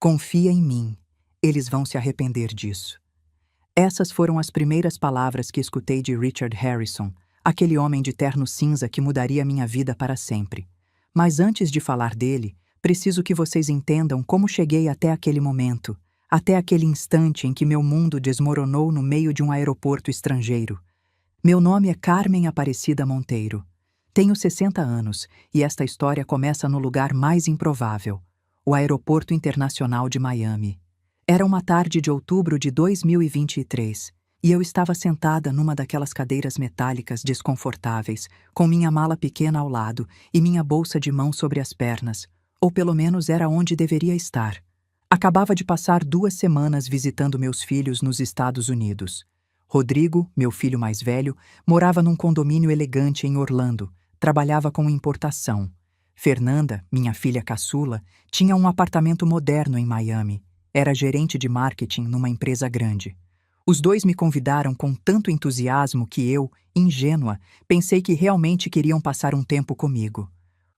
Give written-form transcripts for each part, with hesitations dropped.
Confia em mim. Eles vão se arrepender disso. Essas foram as primeiras palavras que escutei de Richard Harrison, aquele homem de terno cinza que mudaria minha vida para sempre. Mas antes de falar dele, preciso que vocês entendam como cheguei até aquele momento, até aquele instante em que meu mundo desmoronou no meio de um aeroporto estrangeiro. Meu nome é Carmen Aparecida Monteiro. Tenho 60 anos e esta história começa no lugar mais improvável, o Aeroporto Internacional de Miami. Era uma tarde de outubro de 2023 e eu estava sentada numa daquelas cadeiras metálicas desconfortáveis, com minha mala pequena ao lado e minha bolsa de mão sobre as pernas, ou pelo menos era onde deveria estar. Acabava de passar 2 semanas visitando meus filhos nos Estados Unidos. Rodrigo, meu filho mais velho, morava num condomínio elegante em Orlando, trabalhava com importação. Fernanda, minha filha caçula, tinha um apartamento moderno em Miami. Era gerente de marketing numa empresa grande. Os dois me convidaram com tanto entusiasmo que eu, ingênua, pensei que realmente queriam passar um tempo comigo.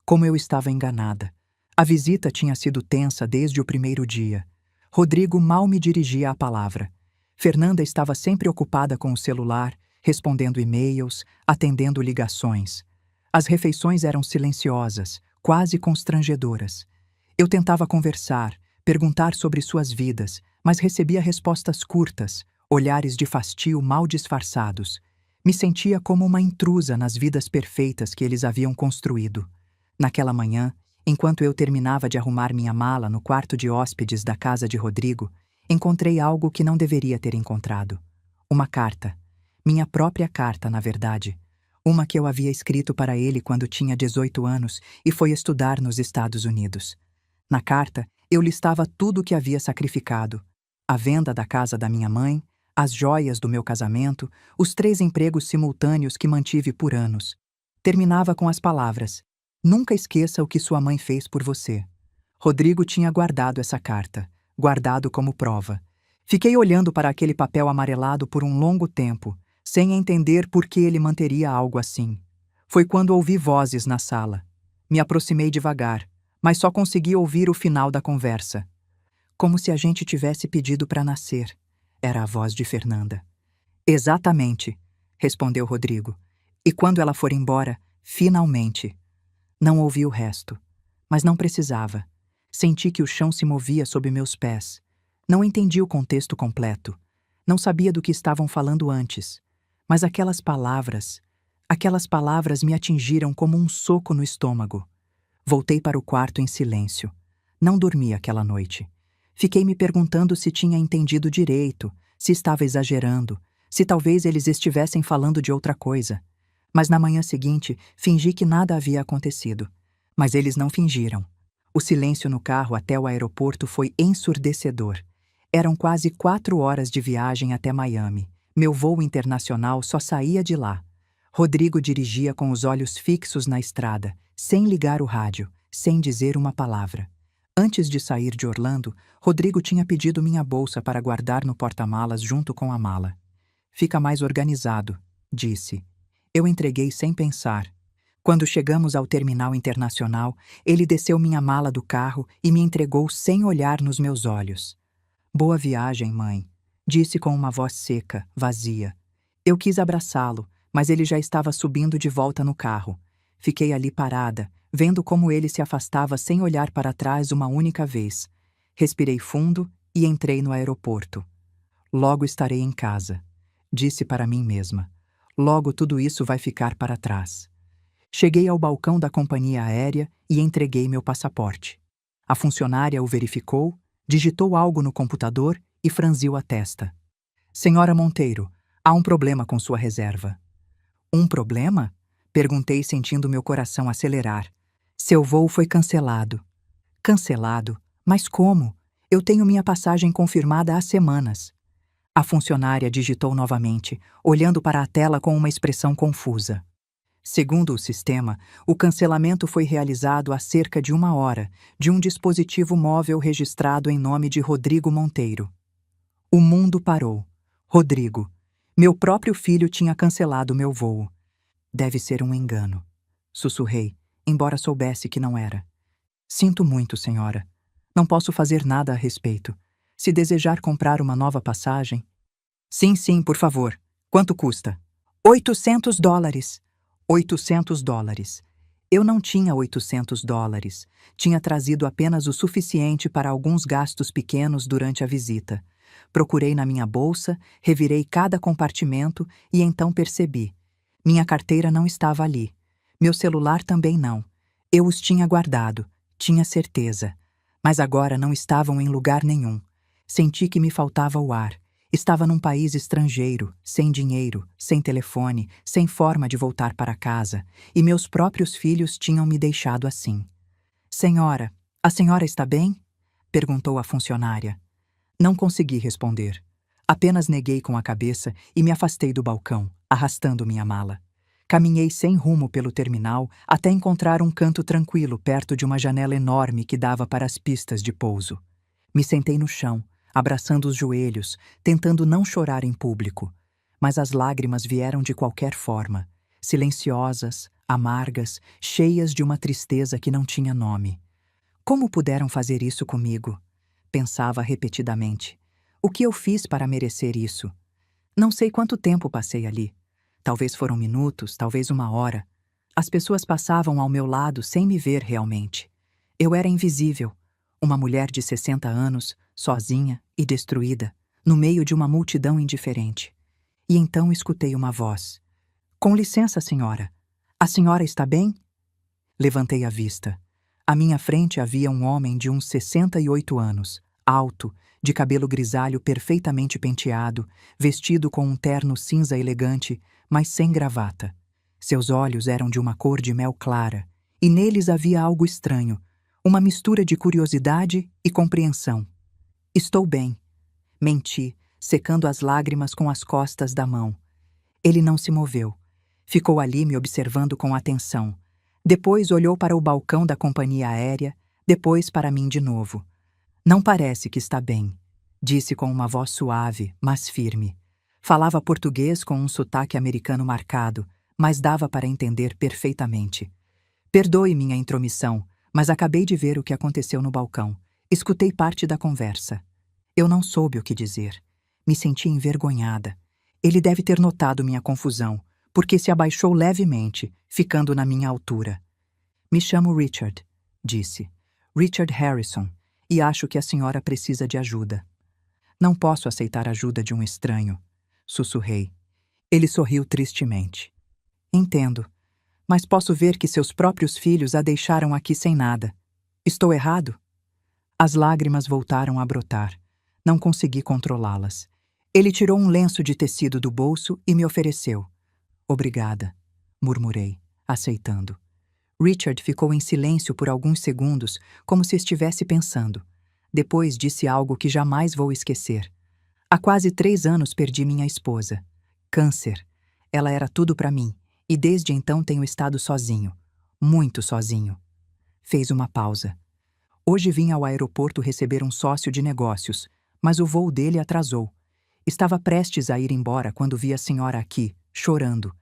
Como eu estava enganada. A visita tinha sido tensa desde o primeiro dia. Rodrigo mal me dirigia a palavra. Fernanda estava sempre ocupada com o celular, respondendo e-mails, atendendo ligações. As refeições eram silenciosas, quase constrangedoras. Eu tentava conversar, perguntar sobre suas vidas, mas recebia respostas curtas, olhares de fastio mal disfarçados. Me sentia como uma intrusa nas vidas perfeitas que eles haviam construído. Naquela manhã, enquanto eu terminava de arrumar minha mala no quarto de hóspedes da casa de Rodrigo, encontrei algo que não deveria ter encontrado. Uma carta. Minha própria carta, na verdade. Uma que eu havia escrito para ele quando tinha 18 anos e foi estudar nos Estados Unidos. Na carta, eu listava tudo o que havia sacrificado. A venda da casa da minha mãe, as joias do meu casamento, os 3 empregos simultâneos que mantive por anos. Terminava com as palavras: "Nunca esqueça o que sua mãe fez por você." Rodrigo tinha guardado essa carta, guardado como prova. Fiquei olhando para aquele papel amarelado por um longo tempo, sem entender por que ele manteria algo assim. Foi quando ouvi vozes na sala. Me aproximei devagar, mas só consegui ouvir o final da conversa. "Como se a gente tivesse pedido para nascer", era a voz de Fernanda. "Exatamente", respondeu Rodrigo. "E quando ela for embora, finalmente." Não ouvi o resto, mas não precisava. Senti que o chão se movia sob meus pés. Não entendi o contexto completo. Não sabia do que estavam falando antes. Mas aquelas palavras me atingiram como um soco no estômago. Voltei para o quarto em silêncio. Não dormi aquela noite. Fiquei me perguntando se tinha entendido direito, se estava exagerando, se talvez eles estivessem falando de outra coisa. Mas na manhã seguinte, fingi que nada havia acontecido. Mas eles não fingiram. O silêncio no carro até o aeroporto foi ensurdecedor. Eram quase 4 horas de viagem até Miami. Meu voo internacional só saía de lá. Rodrigo dirigia com os olhos fixos na estrada, sem ligar o rádio, sem dizer uma palavra. Antes de sair de Orlando, Rodrigo tinha pedido minha bolsa para guardar no porta-malas junto com a mala. "Fica mais organizado", disse. Eu entreguei sem pensar. Quando chegamos ao terminal internacional, ele desceu minha mala do carro e me entregou sem olhar nos meus olhos. "Boa viagem, mãe", disse com uma voz seca, vazia. Eu quis abraçá-lo, mas ele já estava subindo de volta no carro. Fiquei ali parada, vendo como ele se afastava sem olhar para trás uma única vez. Respirei fundo e entrei no aeroporto. "Logo estarei em casa", disse para mim mesma. "Logo tudo isso vai ficar para trás." Cheguei ao balcão da companhia aérea e entreguei meu passaporte. A funcionária o verificou, digitou algo no computador e franziu a testa. "Senhora Monteiro, há um problema com sua reserva." "Um problema?" Perguntei, sentindo meu coração acelerar. "Seu voo foi cancelado." "Cancelado? Mas como? Eu tenho minha passagem confirmada há semanas." A funcionária digitou novamente, olhando para a tela com uma expressão confusa. Segundo o sistema, o cancelamento foi realizado há cerca de 1 hora, de um dispositivo móvel registrado em nome de Rodrigo Monteiro. O mundo parou. Rodrigo. Meu próprio filho tinha cancelado meu voo. "Deve ser um engano", sussurrei, embora soubesse que não era. "Sinto muito, senhora, Não posso fazer nada a respeito. Se desejar comprar uma nova passagem... Sim, por favor. Quanto custa? $800. $800. Eu não tinha $800. Tinha trazido apenas o suficiente para alguns gastos pequenos durante a visita. Procurei na minha bolsa, revirei cada compartimento e então percebi. Minha carteira não estava ali. Meu celular também não. Eu os tinha guardado, tinha certeza. Mas agora não estavam em lugar nenhum. Senti que me faltava o ar. Estava num país estrangeiro, sem dinheiro, sem telefone, sem forma de voltar para casa, e meus próprios filhos tinham me deixado assim. Senhora, a senhora está bem? Perguntou a funcionária. Não consegui responder. Apenas neguei com a cabeça e me afastei do balcão, arrastando minha mala. Caminhei sem rumo pelo terminal até encontrar um canto tranquilo perto de uma janela enorme que dava para as pistas de pouso. Me sentei no chão, abraçando os joelhos, tentando não chorar em público. Mas as lágrimas vieram de qualquer forma, silenciosas, amargas, cheias de uma tristeza que não tinha nome. Como puderam fazer isso comigo? Pensava repetidamente. O que eu fiz para merecer isso? Não sei quanto tempo passei ali. Talvez foram minutos, talvez uma hora. As pessoas passavam ao meu lado sem me ver realmente. Eu era invisível. Uma mulher de 60 anos, sozinha e destruída, no meio de uma multidão indiferente. E então escutei uma voz. Com licença, senhora. A senhora está bem? Levantei a vista. À minha frente havia um homem de uns 68 anos, alto, de cabelo grisalho perfeitamente penteado, vestido com um terno cinza elegante, mas sem gravata. Seus olhos eram de uma cor de mel clara, e neles havia algo estranho, uma mistura de curiosidade e compreensão. Estou bem. Menti, secando as lágrimas com as costas da mão. Ele não se moveu. Ficou ali me observando com atenção. Depois olhou para o balcão da companhia aérea, depois para mim de novo. Não parece que está bem, disse com uma voz suave, mas firme. Falava português com um sotaque americano marcado, mas dava para entender perfeitamente. Perdoe minha intromissão, mas acabei de ver o que aconteceu no balcão. Escutei parte da conversa. Eu não soube o que dizer. Me senti envergonhada. Ele deve ter notado minha confusão, porque se abaixou levemente, ficando na minha altura. Me chamo Richard, disse. Richard Harrison, e acho que a senhora precisa de ajuda. Não posso aceitar a ajuda de um estranho, sussurrei. Ele sorriu tristemente. Entendo, mas posso ver que seus próprios filhos a deixaram aqui sem nada. Estou errado? As lágrimas voltaram a brotar. Não consegui controlá-las. Ele tirou um lenço de tecido do bolso e me ofereceu. Obrigada, murmurei, aceitando. Richard ficou em silêncio por alguns segundos, como se estivesse pensando. Depois disse algo que jamais vou esquecer. Há quase 3 anos perdi minha esposa. Câncer. Ela era tudo para mim, e desde então tenho estado sozinho. Muito sozinho. Fez uma pausa. Hoje vim ao aeroporto receber um sócio de negócios, mas o voo dele atrasou. Estava prestes a ir embora quando vi a senhora aqui, chorando.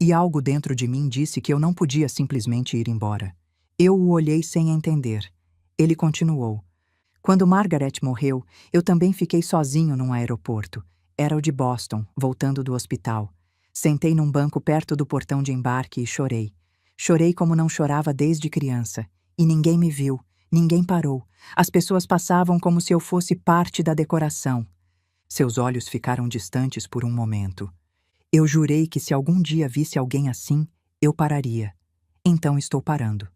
E algo dentro de mim disse que eu não podia simplesmente ir embora. Eu o olhei sem entender. Ele continuou. Quando Margaret morreu, eu também fiquei sozinho num aeroporto. Era o de Boston, voltando do hospital. Sentei num banco perto do portão de embarque e chorei. Chorei como não chorava desde criança. E ninguém me viu, ninguém parou. As pessoas passavam como se eu fosse parte da decoração. Seus olhos ficaram distantes por um momento. Eu jurei que se algum dia visse alguém assim, eu pararia. Então estou parando.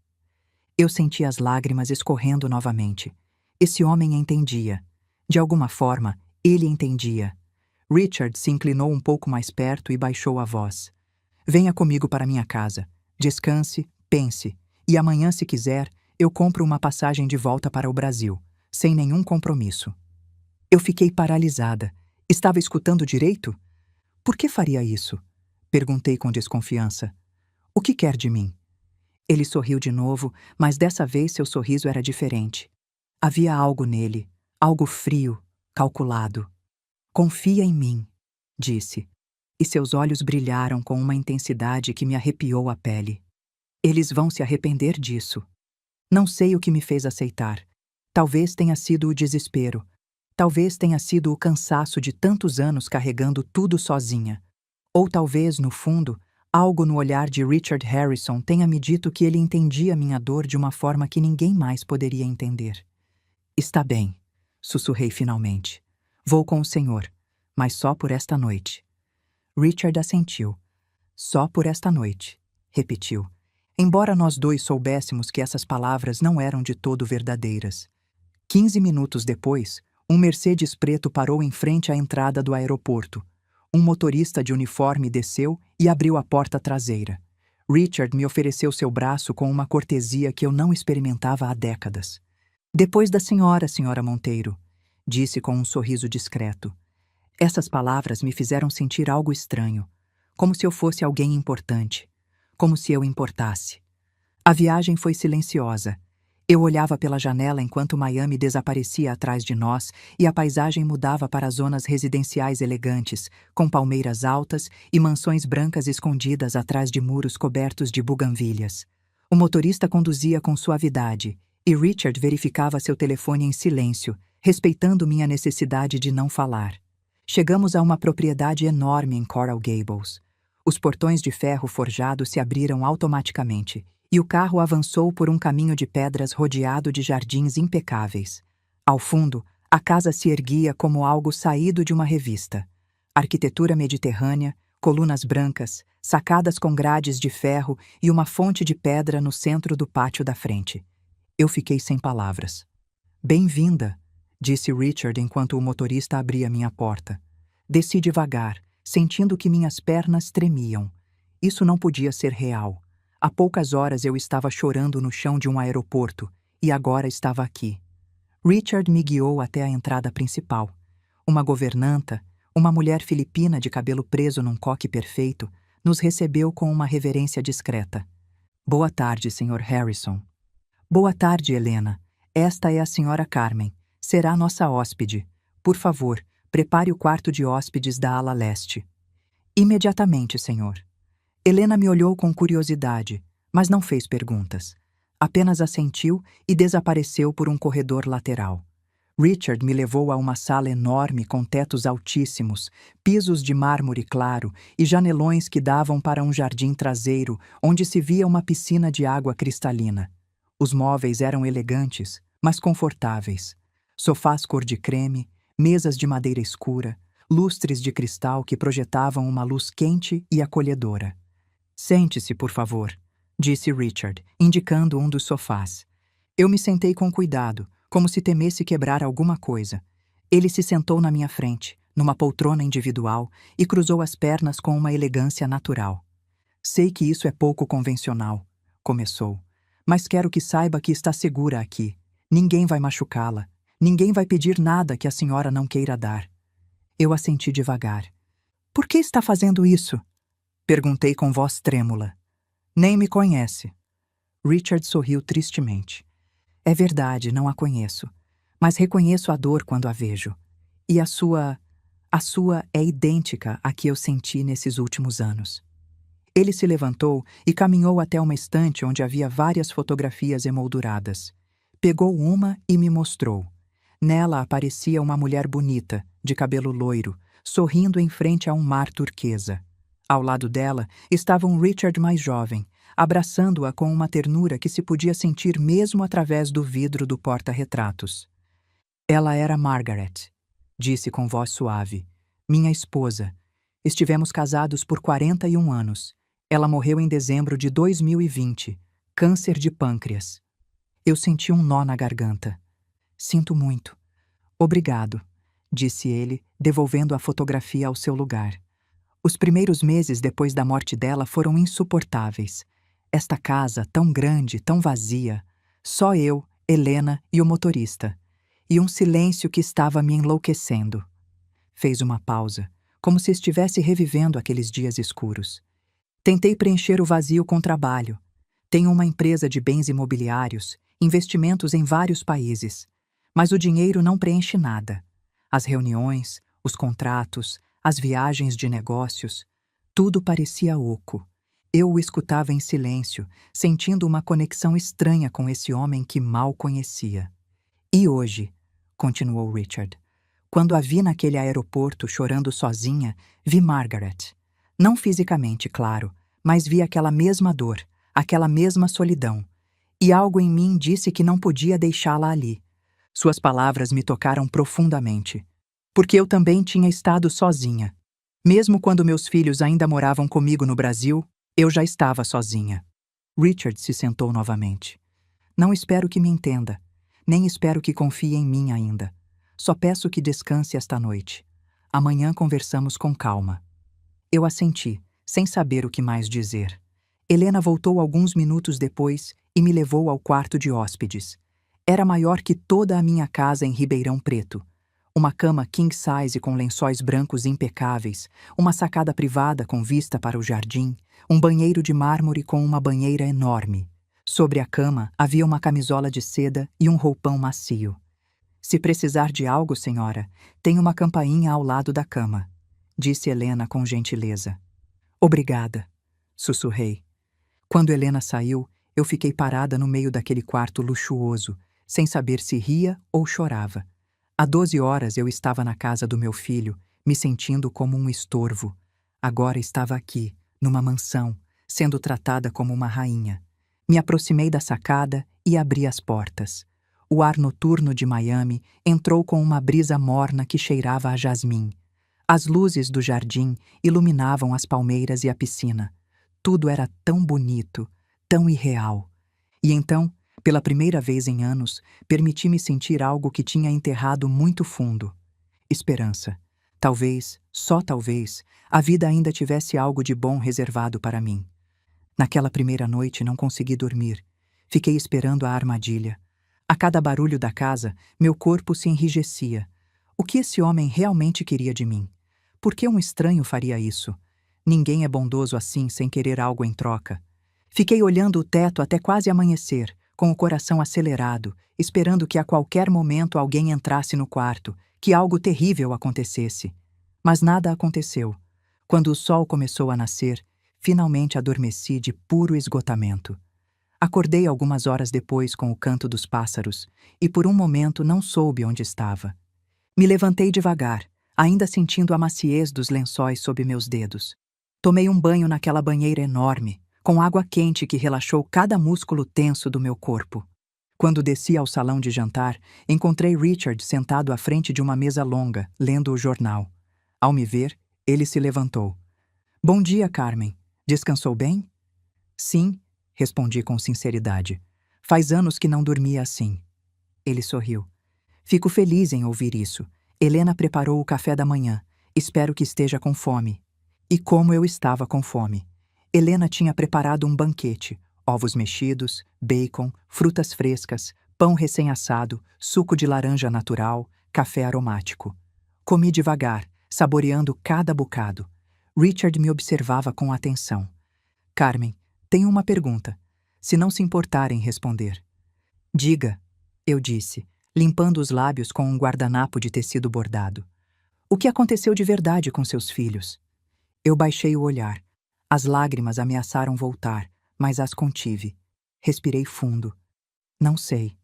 Eu senti as lágrimas escorrendo novamente. Esse homem entendia. De alguma forma, ele entendia. Richard se inclinou um pouco mais perto e baixou a voz. Venha comigo para minha casa. Descanse, pense. E amanhã, se quiser, eu compro uma passagem de volta para o Brasil, sem nenhum compromisso. Eu fiquei paralisada. Estava escutando direito? Por que faria isso? Perguntei com desconfiança. O que quer de mim? Ele sorriu de novo, mas dessa vez seu sorriso era diferente. Havia algo nele, algo frio, calculado. Confia em mim, disse, e seus olhos brilharam com uma intensidade que me arrepiou a pele. Eles vão se arrepender disso. Não sei o que me fez aceitar. Talvez tenha sido o desespero. Talvez tenha sido o cansaço de tantos anos carregando tudo sozinha. Ou talvez, no fundo, algo no olhar de Richard Harrison tenha me dito que ele entendia minha dor de uma forma que ninguém mais poderia entender. Está bem, sussurrei finalmente. Vou com o senhor, mas só por esta noite. Richard assentiu. Só por esta noite, repetiu. Embora nós dois soubéssemos que essas palavras não eram de todo verdadeiras. 15 minutos depois, um Mercedes preto parou em frente à entrada do aeroporto. Um motorista de uniforme desceu e abriu a porta traseira. Richard me ofereceu seu braço com uma cortesia que eu não experimentava há décadas. Depois da senhora, senhora Monteiro, disse com um sorriso discreto. Essas palavras me fizeram sentir algo estranho, como se eu fosse alguém importante, como se eu importasse. A viagem foi silenciosa. Eu olhava pela janela enquanto Miami desaparecia atrás de nós e a paisagem mudava para zonas residenciais elegantes, com palmeiras altas e mansões brancas escondidas atrás de muros cobertos de buganvílias. O motorista conduzia com suavidade e Richard verificava seu telefone em silêncio, respeitando minha necessidade de não falar. Chegamos a uma propriedade enorme em Coral Gables. Os portões de ferro forjado se abriram automaticamente e o carro avançou por um caminho de pedras rodeado de jardins impecáveis. Ao fundo, a casa se erguia como algo saído de uma revista. Arquitetura mediterrânea, colunas brancas, sacadas com grades de ferro e uma fonte de pedra no centro do pátio da frente. Eu fiquei sem palavras. Bem-vinda, disse Richard enquanto o motorista abria minha porta. Desci devagar, sentindo que minhas pernas tremiam. Isso não podia ser real. Há poucas horas eu estava chorando no chão de um aeroporto e agora estava aqui. Richard me guiou até a entrada principal. Uma governanta, uma mulher filipina de cabelo preso num coque perfeito, nos recebeu com uma reverência discreta. Boa tarde, Sr. Harrison. Boa tarde, Helena. Esta é a Sra. Carmen. Será nossa hóspede. Por favor, prepare o quarto de hóspedes da ala leste. Imediatamente, senhor. Helena me olhou com curiosidade, mas não fez perguntas. Apenas assentiu e desapareceu por um corredor lateral. Richard me levou a uma sala enorme com tetos altíssimos, pisos de mármore claro e janelões que davam para um jardim traseiro onde se via uma piscina de água cristalina. Os móveis eram elegantes, mas confortáveis. Sofás cor de creme, mesas de madeira escura, lustres de cristal que projetavam uma luz quente e acolhedora. Sente-se, por favor, disse Richard, indicando um dos sofás. Eu me sentei com cuidado, como se temesse quebrar alguma coisa. Ele se sentou na minha frente, numa poltrona individual, e cruzou as pernas com uma elegância natural. Sei que isso é pouco convencional, começou, mas quero que saiba que está segura aqui. Ninguém vai machucá-la. Ninguém vai pedir nada que a senhora não queira dar. Eu assenti devagar. Por que está fazendo isso? Perguntei com voz trêmula. Nem me conhece. Richard sorriu tristemente. É verdade, não a conheço. Mas reconheço a dor quando a vejo. E a sua é idêntica à que eu senti nesses últimos anos. Ele se levantou e caminhou até uma estante onde havia várias fotografias emolduradas. Pegou uma e me mostrou. Nela aparecia uma mulher bonita, de cabelo loiro, sorrindo em frente a um mar turquesa. Ao lado dela estava um Richard mais jovem, abraçando-a com uma ternura que se podia sentir mesmo através do vidro do porta-retratos. Ela era Margaret, disse com voz suave. Minha esposa. Estivemos casados por 41 anos. Ela morreu em dezembro de 2020, câncer de pâncreas. Eu senti um nó na garganta. Sinto muito. Obrigado, disse ele, devolvendo a fotografia ao seu lugar. Os primeiros meses depois da morte dela foram insuportáveis. Esta casa, tão grande, tão vazia. Só eu, Helena e o motorista. E um silêncio que estava me enlouquecendo. Fez uma pausa, como se estivesse revivendo aqueles dias escuros. Tentei preencher o vazio com trabalho. Tenho uma empresa de bens imobiliários, investimentos em vários países. Mas o dinheiro não preenche nada. As reuniões, os contratos, as viagens de negócios, tudo parecia oco. Eu o escutava em silêncio, sentindo uma conexão estranha com esse homem que mal conhecia. E hoje, continuou Richard, quando a vi naquele aeroporto chorando sozinha, vi Margaret. Não fisicamente, claro, mas vi aquela mesma dor, aquela mesma solidão. E algo em mim disse que não podia deixá-la ali. Suas palavras me tocaram profundamente. Porque eu também tinha estado sozinha. Mesmo quando meus filhos ainda moravam comigo no Brasil, eu já estava sozinha. Richard se sentou novamente. Não espero que me entenda, nem espero que confie em mim ainda. Só peço que descanse esta noite. Amanhã conversamos com calma. Eu assenti, sem saber o que mais dizer. Helena voltou alguns minutos depois e me levou ao quarto de hóspedes. Era maior que toda a minha casa em Ribeirão Preto. Uma cama king size com lençóis brancos impecáveis, uma sacada privada com vista para o jardim, um banheiro de mármore com uma banheira enorme. Sobre a cama havia uma camisola de seda e um roupão macio. Se precisar de algo, senhora, tem uma campainha ao lado da cama, disse Helena com gentileza. Obrigada, sussurrei. Quando Helena saiu, eu fiquei parada no meio daquele quarto luxuoso, sem saber se ria ou chorava. Há 12 horas eu estava na casa do meu filho, me sentindo como um estorvo. Agora estava aqui, numa mansão, sendo tratada como uma rainha. Me aproximei da sacada e abri as portas. O ar noturno de Miami entrou com uma brisa morna que cheirava a jasmim. As luzes do jardim iluminavam as palmeiras e a piscina. Tudo era tão bonito, tão irreal. E então, pela primeira vez em anos, permiti-me sentir algo que tinha enterrado muito fundo. Esperança. Talvez, só talvez, a vida ainda tivesse algo de bom reservado para mim. Naquela primeira noite não consegui dormir. Fiquei esperando a armadilha. A cada barulho da casa, meu corpo se enrijecia. O que esse homem realmente queria de mim? Por que um estranho faria isso? Ninguém é bondoso assim sem querer algo em troca. Fiquei olhando o teto até quase amanhecer, com o coração acelerado, esperando que a qualquer momento alguém entrasse no quarto, que algo terrível acontecesse. Mas nada aconteceu. Quando o sol começou a nascer, finalmente adormeci de puro esgotamento. Acordei algumas horas depois com o canto dos pássaros e por um momento não soube onde estava. Me levantei devagar, ainda sentindo a maciez dos lençóis sob meus dedos. Tomei um banho naquela banheira enorme, com água quente que relaxou cada músculo tenso do meu corpo. Quando desci ao salão de jantar, encontrei Richard sentado à frente de uma mesa longa, lendo o jornal. Ao me ver, ele se levantou. Bom dia, Carmen. Descansou bem? Sim, respondi com sinceridade. Faz anos que não dormia assim. Ele sorriu. Fico feliz em ouvir isso. Helena preparou o café da manhã. Espero que esteja com fome. E como eu estava com fome. Helena tinha preparado um banquete. Ovos mexidos, bacon, frutas frescas, pão recém-assado, suco de laranja natural, café aromático. Comi devagar, saboreando cada bocado. Richard me observava com atenção. Carmen, tenho uma pergunta, se não se importar em responder. Diga, eu disse, limpando os lábios com um guardanapo de tecido bordado. O que aconteceu de verdade com seus filhos? Eu baixei o olhar. As lágrimas ameaçaram voltar, mas as contive. Respirei fundo. Não sei,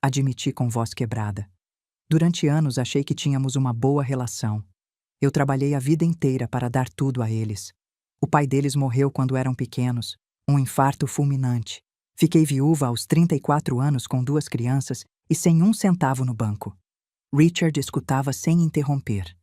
admiti com voz quebrada. Durante anos achei que tínhamos uma boa relação. Eu trabalhei a vida inteira para dar tudo a eles. O pai deles morreu quando eram pequenos, um infarto fulminante. Fiquei viúva aos 34 anos com 2 crianças e sem um centavo no banco. Richard escutava sem interromper.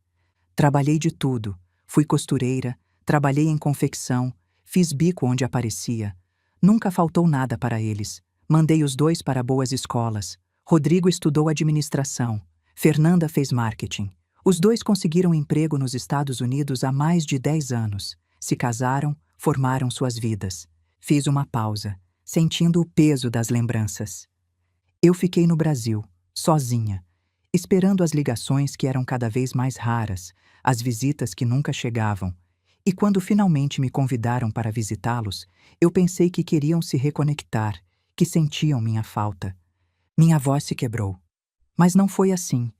Trabalhei de tudo. Fui costureira, trabalhei em confecção, fiz bico onde aparecia. Nunca faltou nada para eles. Mandei os 2 para boas escolas. Rodrigo estudou administração. Fernanda fez marketing. Os 2 conseguiram emprego nos Estados Unidos há mais de 10 anos. Se casaram, formaram suas vidas. Fiz uma pausa, sentindo o peso das lembranças. Eu fiquei no Brasil, sozinha, esperando as ligações que eram cada vez mais raras, as visitas que nunca chegavam. E quando finalmente me convidaram para visitá-los, eu pensei que queriam se reconectar, que sentiam minha falta. Minha voz se quebrou. Mas não foi assim.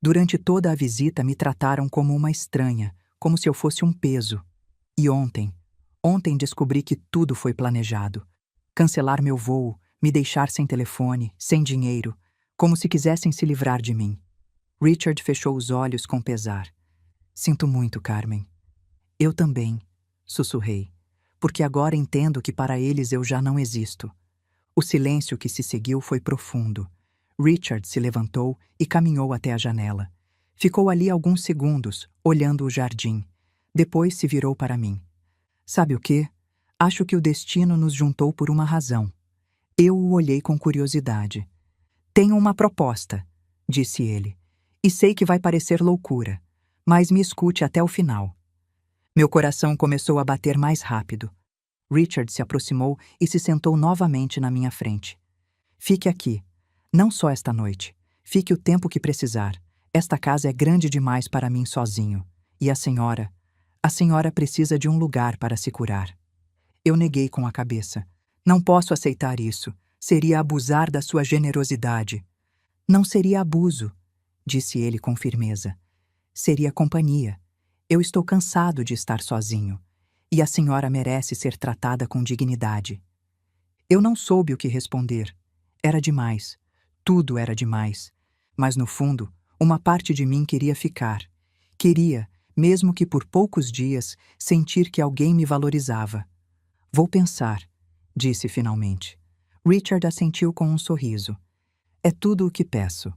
Durante toda a visita me trataram como uma estranha, como se eu fosse um peso. E ontem descobri que tudo foi planejado. Cancelar meu voo, me deixar sem telefone, sem dinheiro. como se quisessem se livrar de mim. Richard fechou os olhos com pesar. Sinto muito, Carmen. Eu também, sussurrei, porque agora entendo que para eles eu já não existo. O silêncio que se seguiu foi profundo. Richard se levantou e caminhou até a janela. Ficou ali alguns segundos, olhando o jardim. Depois se virou para mim. Sabe o quê? Acho que o destino nos juntou por uma razão. Eu o olhei com curiosidade. Tenho uma proposta, disse ele, e sei que vai parecer loucura, mas me escute até o final. Meu coração começou a bater mais rápido. Richard se aproximou e se sentou novamente na minha frente. Fique aqui. Não só esta noite. Fique o tempo que precisar. Esta casa é grande demais para mim sozinho. E a senhora? A senhora precisa de um lugar para se curar. Eu neguei com a cabeça. Não posso aceitar isso. Seria abusar da sua generosidade. Não seria abuso, disse ele com firmeza. Seria companhia. Eu estou cansado de estar sozinho. E a senhora merece ser tratada com dignidade. Eu não soube o que responder. Era demais. Tudo era demais. Mas, no fundo, uma parte de mim queria ficar. Queria, mesmo que por poucos dias, sentir que alguém me valorizava. Vou pensar, disse finalmente. Richard assentiu com um sorriso. É tudo o que peço.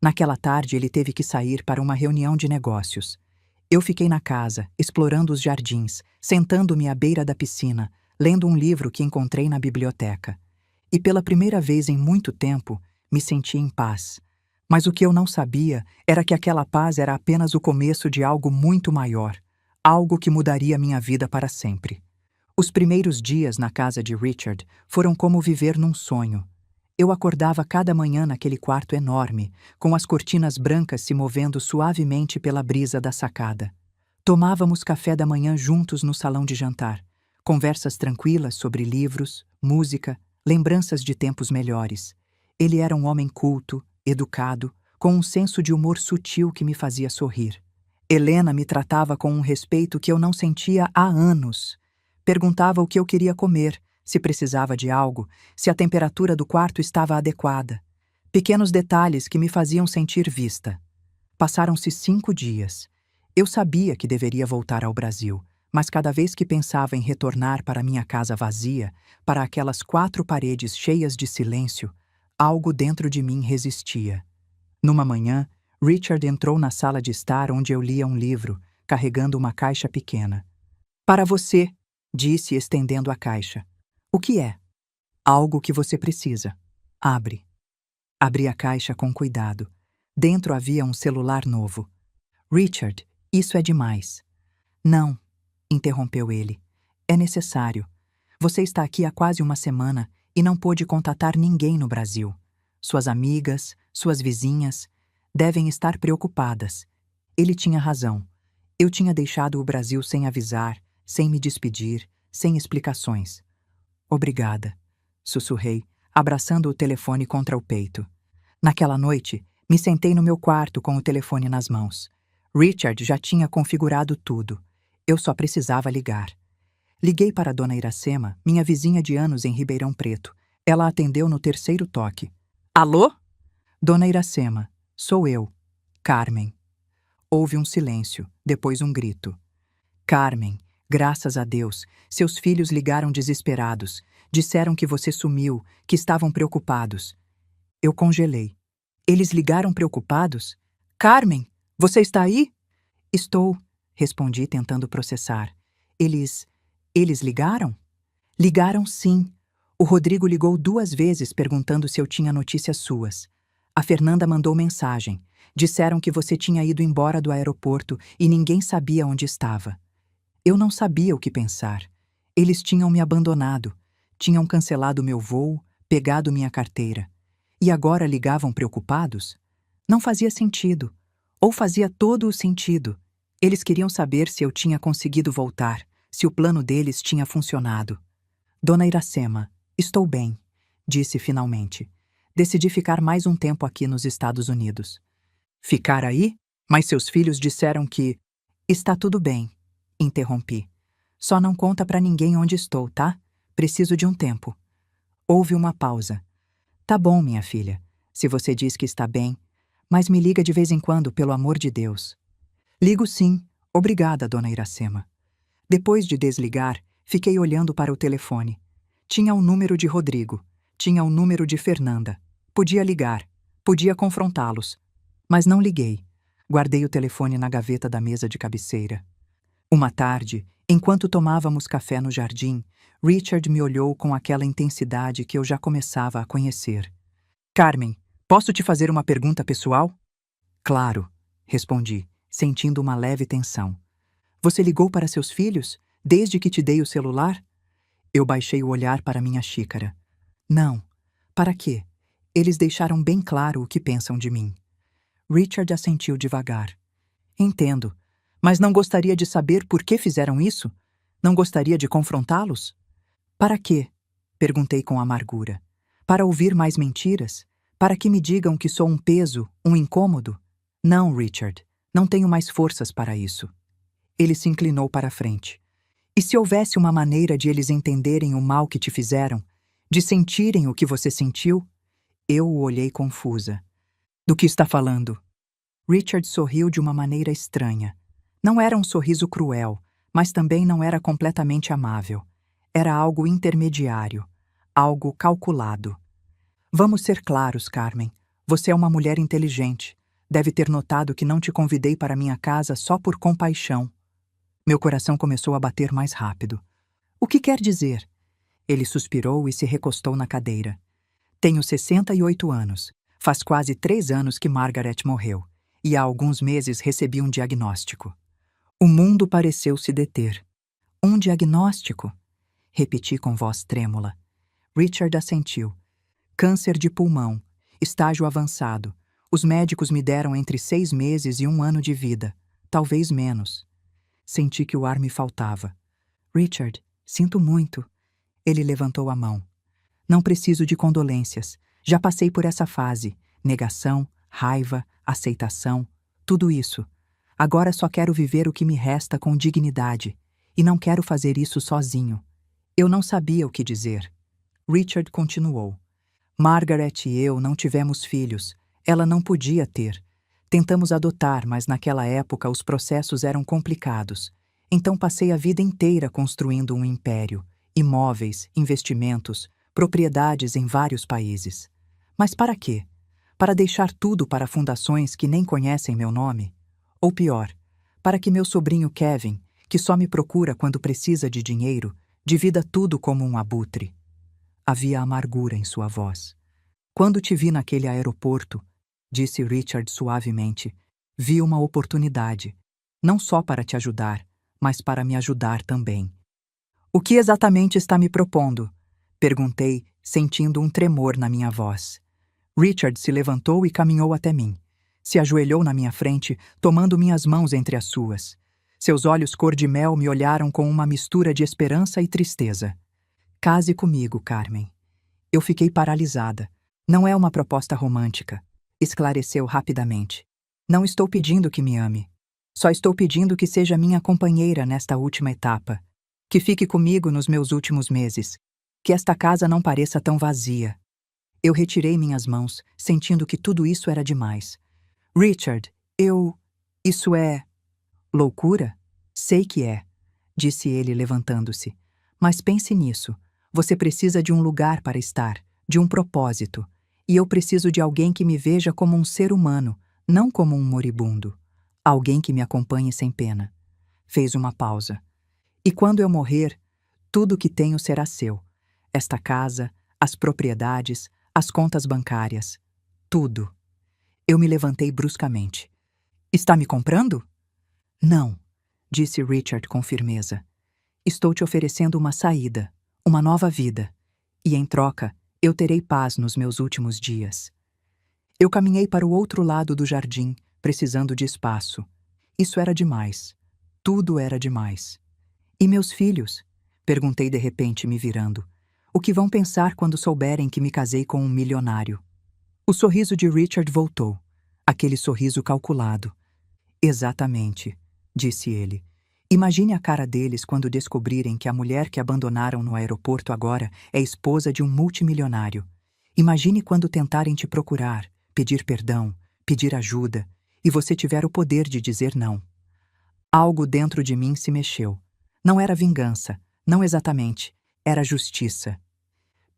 Naquela tarde ele teve que sair para uma reunião de negócios. Eu fiquei na casa, explorando os jardins, sentando-me à beira da piscina, lendo um livro que encontrei na biblioteca. E pela primeira vez em muito tempo, me senti em paz. Mas o que eu não sabia era que aquela paz era apenas o começo de algo muito maior, algo que mudaria minha vida para sempre. Os primeiros dias na casa de Richard foram como viver num sonho. Eu acordava cada manhã naquele quarto enorme, com as cortinas brancas se movendo suavemente pela brisa da sacada. Tomávamos café da manhã juntos no salão de jantar, conversas tranquilas sobre livros, música, lembranças de tempos melhores. Ele era um homem culto, educado, com um senso de humor sutil que me fazia sorrir. Helena me tratava com um respeito que eu não sentia há anos. Perguntava o que eu queria comer, se precisava de algo, se a temperatura do quarto estava adequada. Pequenos detalhes que me faziam sentir vista. Passaram-se 5 dias. Eu sabia que deveria voltar ao Brasil, mas cada vez que pensava em retornar para minha casa vazia, para aquelas 4 paredes cheias de silêncio, algo dentro de mim resistia. Numa manhã, Richard entrou na sala de estar onde eu lia um livro, carregando uma caixa pequena. Para você, disse estendendo a caixa. O que é? Algo que você precisa. Abre. Abri a caixa com cuidado. Dentro havia um celular novo. Richard, isso é demais. Não, interrompeu ele. É necessário. Você está aqui há quase uma semana e não pôde contatar ninguém no Brasil. Suas amigas, suas vizinhas, devem estar preocupadas. Ele tinha razão. Eu tinha deixado o Brasil sem avisar, sem me despedir, sem explicações. Obrigada, sussurrei, abraçando o telefone contra o peito. Naquela noite, me sentei no meu quarto com o telefone nas mãos. Richard já tinha configurado tudo. Eu só precisava ligar. Liguei para Dona Iracema, minha vizinha de anos em Ribeirão Preto. Ela atendeu no 3º toque. Alô? Dona Iracema, sou eu, Carmen. Houve um silêncio, depois um grito. Carmen, graças a Deus, seus filhos ligaram desesperados. Disseram que você sumiu, que estavam preocupados. Eu congelei. Eles ligaram preocupados? Carmen, você está aí? Estou, respondi tentando processar. Eles ligaram? Ligaram sim. O Rodrigo ligou 2 vezes perguntando se eu tinha notícias suas. A Fernanda mandou mensagem. Disseram que você tinha ido embora do aeroporto e ninguém sabia onde estava. Eu não sabia o que pensar. Eles tinham me abandonado. Tinham cancelado meu voo, pegado minha carteira. E agora ligavam preocupados? Não fazia sentido. Ou fazia todo o sentido. Eles queriam saber se eu tinha conseguido voltar, se o plano deles tinha funcionado. Dona Iracema, estou bem, disse finalmente. Decidi ficar mais um tempo aqui nos Estados Unidos. Ficar aí? Mas seus filhos disseram que... Está tudo bem, interrompi. Só não conta pra ninguém onde estou, tá? Preciso de um tempo. Houve uma pausa. Tá bom, minha filha. se você diz que está bem, mas me liga de vez em quando, pelo amor de Deus. Ligo sim. Obrigada, dona Iracema. Depois de desligar, fiquei olhando para o telefone. Tinha o número de Rodrigo, tinha o número de Fernanda. Podia ligar, podia confrontá-los. Mas não liguei. Guardei o telefone na gaveta da mesa de cabeceira. Uma tarde, enquanto tomávamos café no jardim, Richard me olhou com aquela intensidade que eu já começava a conhecer. Carmen, posso te fazer uma pergunta pessoal? Claro, respondi, sentindo uma leve tensão. Você ligou para seus filhos, desde que te dei o celular? Eu baixei o olhar para minha xícara. Não. Para quê? Eles deixaram bem claro o que pensam de mim. Richard assentiu devagar. Entendo. Mas não gostaria de saber por que fizeram isso? Não gostaria de confrontá-los? Para quê? Perguntei com amargura. Para ouvir mais mentiras? Para que me digam que sou um peso, um incômodo? Não, Richard. Não tenho mais forças para isso. Ele se inclinou para a frente. E se houvesse uma maneira de eles entenderem o mal que te fizeram? De sentirem o que você sentiu? Eu o olhei confusa. Do que está falando? Richard sorriu de uma maneira estranha. Não era um sorriso cruel, mas também não era completamente amável. Era algo intermediário, algo calculado. Vamos ser claros, Carmen. Você é uma mulher inteligente. Deve ter notado que não te convidei para minha casa só por compaixão. Meu coração começou a bater mais rápido. O que quer dizer? Ele suspirou e se recostou na cadeira. Tenho 68 anos. Faz quase 3 anos que Margaret morreu. E há alguns meses recebi um diagnóstico. O mundo pareceu se deter. Um diagnóstico? Repeti com voz trêmula. Richard assentiu. Câncer de pulmão. Estágio avançado. Os médicos me deram entre 6 meses e 1 ano de vida. Talvez menos. Senti que o ar me faltava. Richard, sinto muito. Ele levantou a mão. Não preciso de condolências. Já passei por essa fase. Negação, raiva, aceitação, tudo isso. Agora só quero viver o que me resta com dignidade. E não quero fazer isso sozinho. Eu não sabia o que dizer. Richard continuou. Margaret e eu não tivemos filhos. Ela não podia ter. Tentamos adotar, mas naquela época os processos eram complicados. Então passei a vida inteira construindo um império. Imóveis, investimentos, propriedades em vários países. Mas para quê? Para deixar tudo para fundações que nem conhecem meu nome? Ou pior, para que meu sobrinho Kevin, que só me procura quando precisa de dinheiro, divida tudo como um abutre? Havia amargura em sua voz. Quando te vi naquele aeroporto, disse Richard suavemente, vi uma oportunidade, não só para te ajudar, mas para me ajudar também. O que exatamente está me propondo? Perguntei, sentindo um tremor na minha voz. Richard se levantou e caminhou até mim. Se ajoelhou na minha frente, tomando minhas mãos entre as suas. Seus olhos cor-de-mel me olharam com uma mistura de esperança e tristeza. Case comigo, Carmen. Eu fiquei paralisada. Não é uma proposta romântica, esclareceu rapidamente. Não estou pedindo que me ame. Só estou pedindo que seja minha companheira nesta última etapa. Que fique comigo nos meus últimos meses. Que esta casa não pareça tão vazia. Eu retirei minhas mãos, sentindo que tudo isso era demais. Richard, Isso é... loucura? Sei que é, disse ele levantando-se. Mas pense nisso. Você precisa de um lugar para estar, de um propósito. E eu preciso de alguém que me veja como um ser humano, não como um moribundo. Alguém que me acompanhe sem pena. Fez uma pausa. E quando eu morrer, tudo o que tenho será seu. Esta casa, as propriedades, as contas bancárias. Tudo. Eu me levantei bruscamente. Está me comprando? Não, disse Richard com firmeza. Estou te oferecendo uma saída, uma nova vida. E em troca, eu terei paz nos meus últimos dias. Eu caminhei para o outro lado do jardim, precisando de espaço. Isso era demais. Tudo era demais. E meus filhos? Perguntei de repente, me virando. O que vão pensar quando souberem que me casei com um milionário? O sorriso de Richard voltou. Aquele sorriso calculado. Exatamente, disse ele. Imagine a cara deles quando descobrirem que a mulher que abandonaram no aeroporto agora é esposa de um multimilionário. Imagine quando tentarem te procurar, pedir perdão, pedir ajuda, e você tiver o poder de dizer não. Algo dentro de mim se mexeu. Não era vingança, não exatamente, era justiça.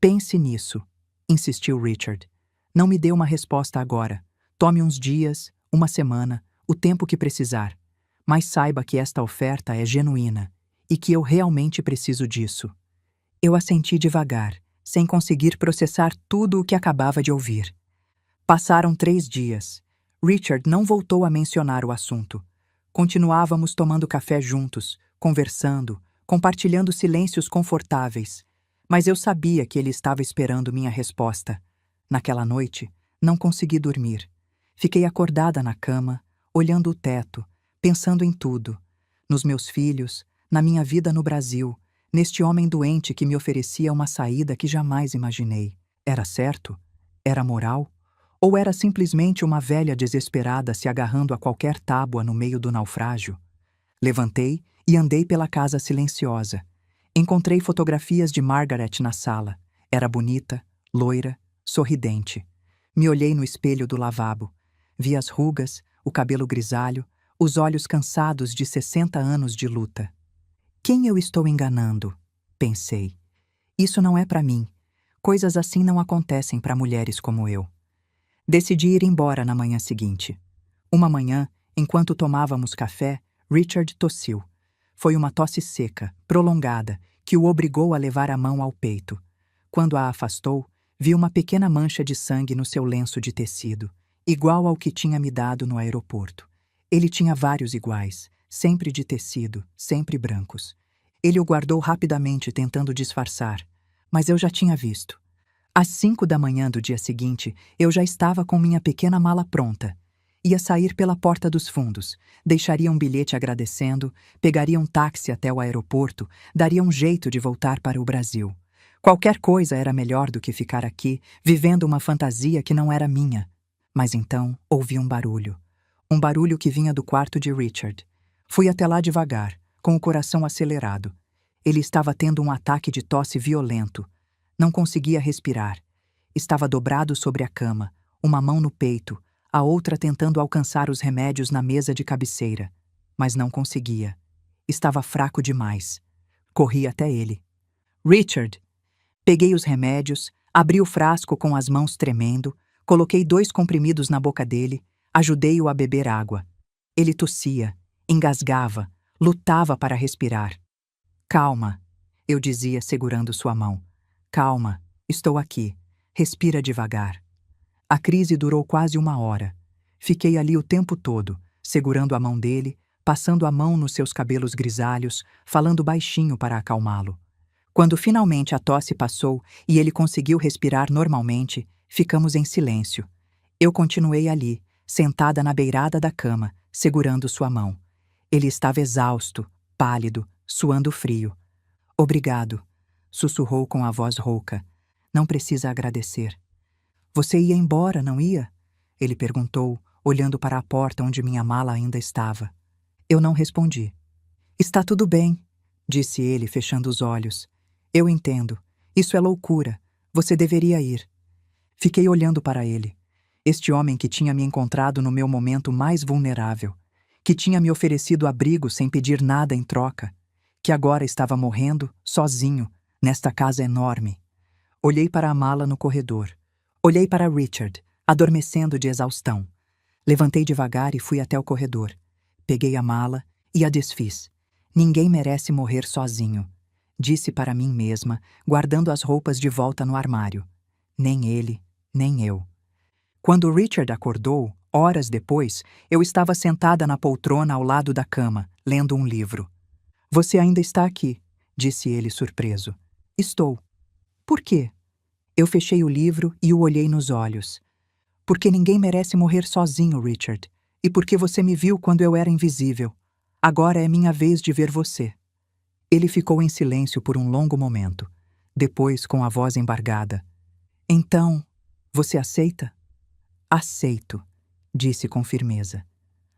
Pense nisso, insistiu Richard. Não me dê uma resposta agora. Tome uns dias, uma semana, o tempo que precisar. Mas saiba que esta oferta é genuína e que eu realmente preciso disso. Eu assenti devagar, sem conseguir processar tudo o que acabava de ouvir. Passaram 3 dias. Richard não voltou a mencionar o assunto. Continuávamos tomando café juntos, conversando, compartilhando silêncios confortáveis. Mas eu sabia que ele estava esperando minha resposta. Naquela noite, não consegui dormir. Fiquei acordada na cama, olhando o teto, pensando em tudo. Nos meus filhos, na minha vida no Brasil, neste homem doente que me oferecia uma saída que jamais imaginei. Era certo? Era moral? Ou era simplesmente uma velha desesperada se agarrando a qualquer tábua no meio do naufrágio? Levantei e andei pela casa silenciosa. Encontrei fotografias de Margaret na sala. Era bonita, loira, sorridente. Me olhei no espelho do lavabo. Vi as rugas, o cabelo grisalho, os olhos cansados de 60 anos de luta. Quem eu estou enganando? Pensei. Isso não é para mim. Coisas assim não acontecem para mulheres como eu. Decidi ir embora na manhã seguinte. Uma manhã, enquanto tomávamos café, Richard tossiu. Foi uma tosse seca, prolongada, que o obrigou a levar a mão ao peito. Quando a afastou, vi uma pequena mancha de sangue no seu lenço de tecido, igual ao que tinha me dado no aeroporto. Ele tinha vários iguais, sempre de tecido, sempre brancos. Ele o guardou rapidamente, tentando disfarçar, mas eu já tinha visto. Às 5 da manhã do dia seguinte, eu já estava com minha pequena mala pronta. Ia sair pela porta dos fundos, deixaria um bilhete agradecendo, pegaria um táxi até o aeroporto, daria um jeito de voltar para o Brasil. Qualquer coisa era melhor do que ficar aqui, vivendo uma fantasia que não era minha. Mas então ouvi um barulho. Um barulho que vinha do quarto de Richard. Fui até lá devagar, com o coração acelerado. Ele estava tendo um ataque de tosse violento. Não conseguia respirar. Estava dobrado sobre a cama, uma mão no peito, a outra tentando alcançar os remédios na mesa de cabeceira. Mas não conseguia. Estava fraco demais. Corri até ele. Richard! Peguei os remédios, abri o frasco com as mãos tremendo, coloquei 2 comprimidos na boca dele, ajudei-o a beber água. Ele tossia, engasgava, lutava para respirar. Calma, eu dizia segurando sua mão. Calma, estou aqui. Respira devagar. A crise durou quase 1 hora. Fiquei ali o tempo todo, segurando a mão dele, passando a mão nos seus cabelos grisalhos, falando baixinho para acalmá-lo. Quando finalmente a tosse passou e ele conseguiu respirar normalmente, ficamos em silêncio. Eu continuei ali, sentada na beirada da cama, segurando sua mão. Ele estava exausto, pálido, suando frio. Obrigado, sussurrou com a voz rouca. Não precisa agradecer. Você ia embora, não ia? Ele perguntou, olhando para a porta onde minha mala ainda estava. Eu não respondi. Está tudo bem, disse ele, fechando os olhos. Eu entendo. Isso é loucura. Você deveria ir. Fiquei olhando para ele. Este homem que tinha me encontrado no meu momento mais vulnerável, que tinha me oferecido abrigo sem pedir nada em troca, que agora estava morrendo, sozinho, nesta casa enorme. Olhei para a mala no corredor. Olhei para Richard, adormecendo de exaustão. Levantei devagar e fui até o corredor. Peguei a mala e a desfiz. Ninguém merece morrer sozinho, disse para mim mesma, guardando as roupas de volta no armário. Nem ele, nem eu. Quando Richard acordou, horas depois, eu estava sentada na poltrona ao lado da cama, lendo um livro. Você ainda está aqui, disse ele surpreso. Estou. Por quê? Eu fechei o livro e o olhei nos olhos. Porque ninguém merece morrer sozinho, Richard. E porque você me viu quando eu era invisível. Agora é minha vez de ver você. Ele ficou em silêncio por um longo momento. Depois, com a voz embargada. Então, você aceita? Aceito, disse com firmeza.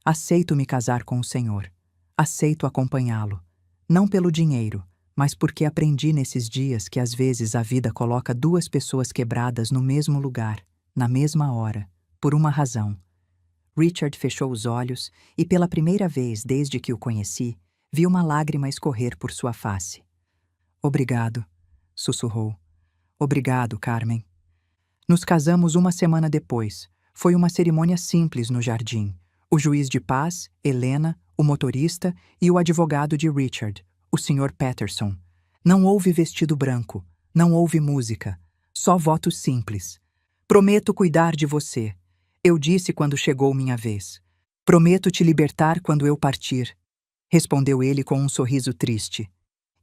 Aceito me casar com o Senhor. Aceito acompanhá-lo. Não pelo dinheiro, mas porque aprendi nesses dias que às vezes a vida coloca duas pessoas quebradas no mesmo lugar, na mesma hora, por uma razão. Richard fechou os olhos e, pela primeira vez desde que o conheci, vi uma lágrima escorrer por sua face. Obrigado, sussurrou. Obrigado, Carmen. Nos casamos uma semana depois. Foi uma cerimônia simples no jardim. O juiz de paz, Helena, o motorista e o advogado de Richard, o Sr. Patterson. Não houve vestido branco, não houve música, só votos simples. Prometo cuidar de você, eu disse quando chegou minha vez. Prometo te libertar quando eu partir, respondeu ele com um sorriso triste.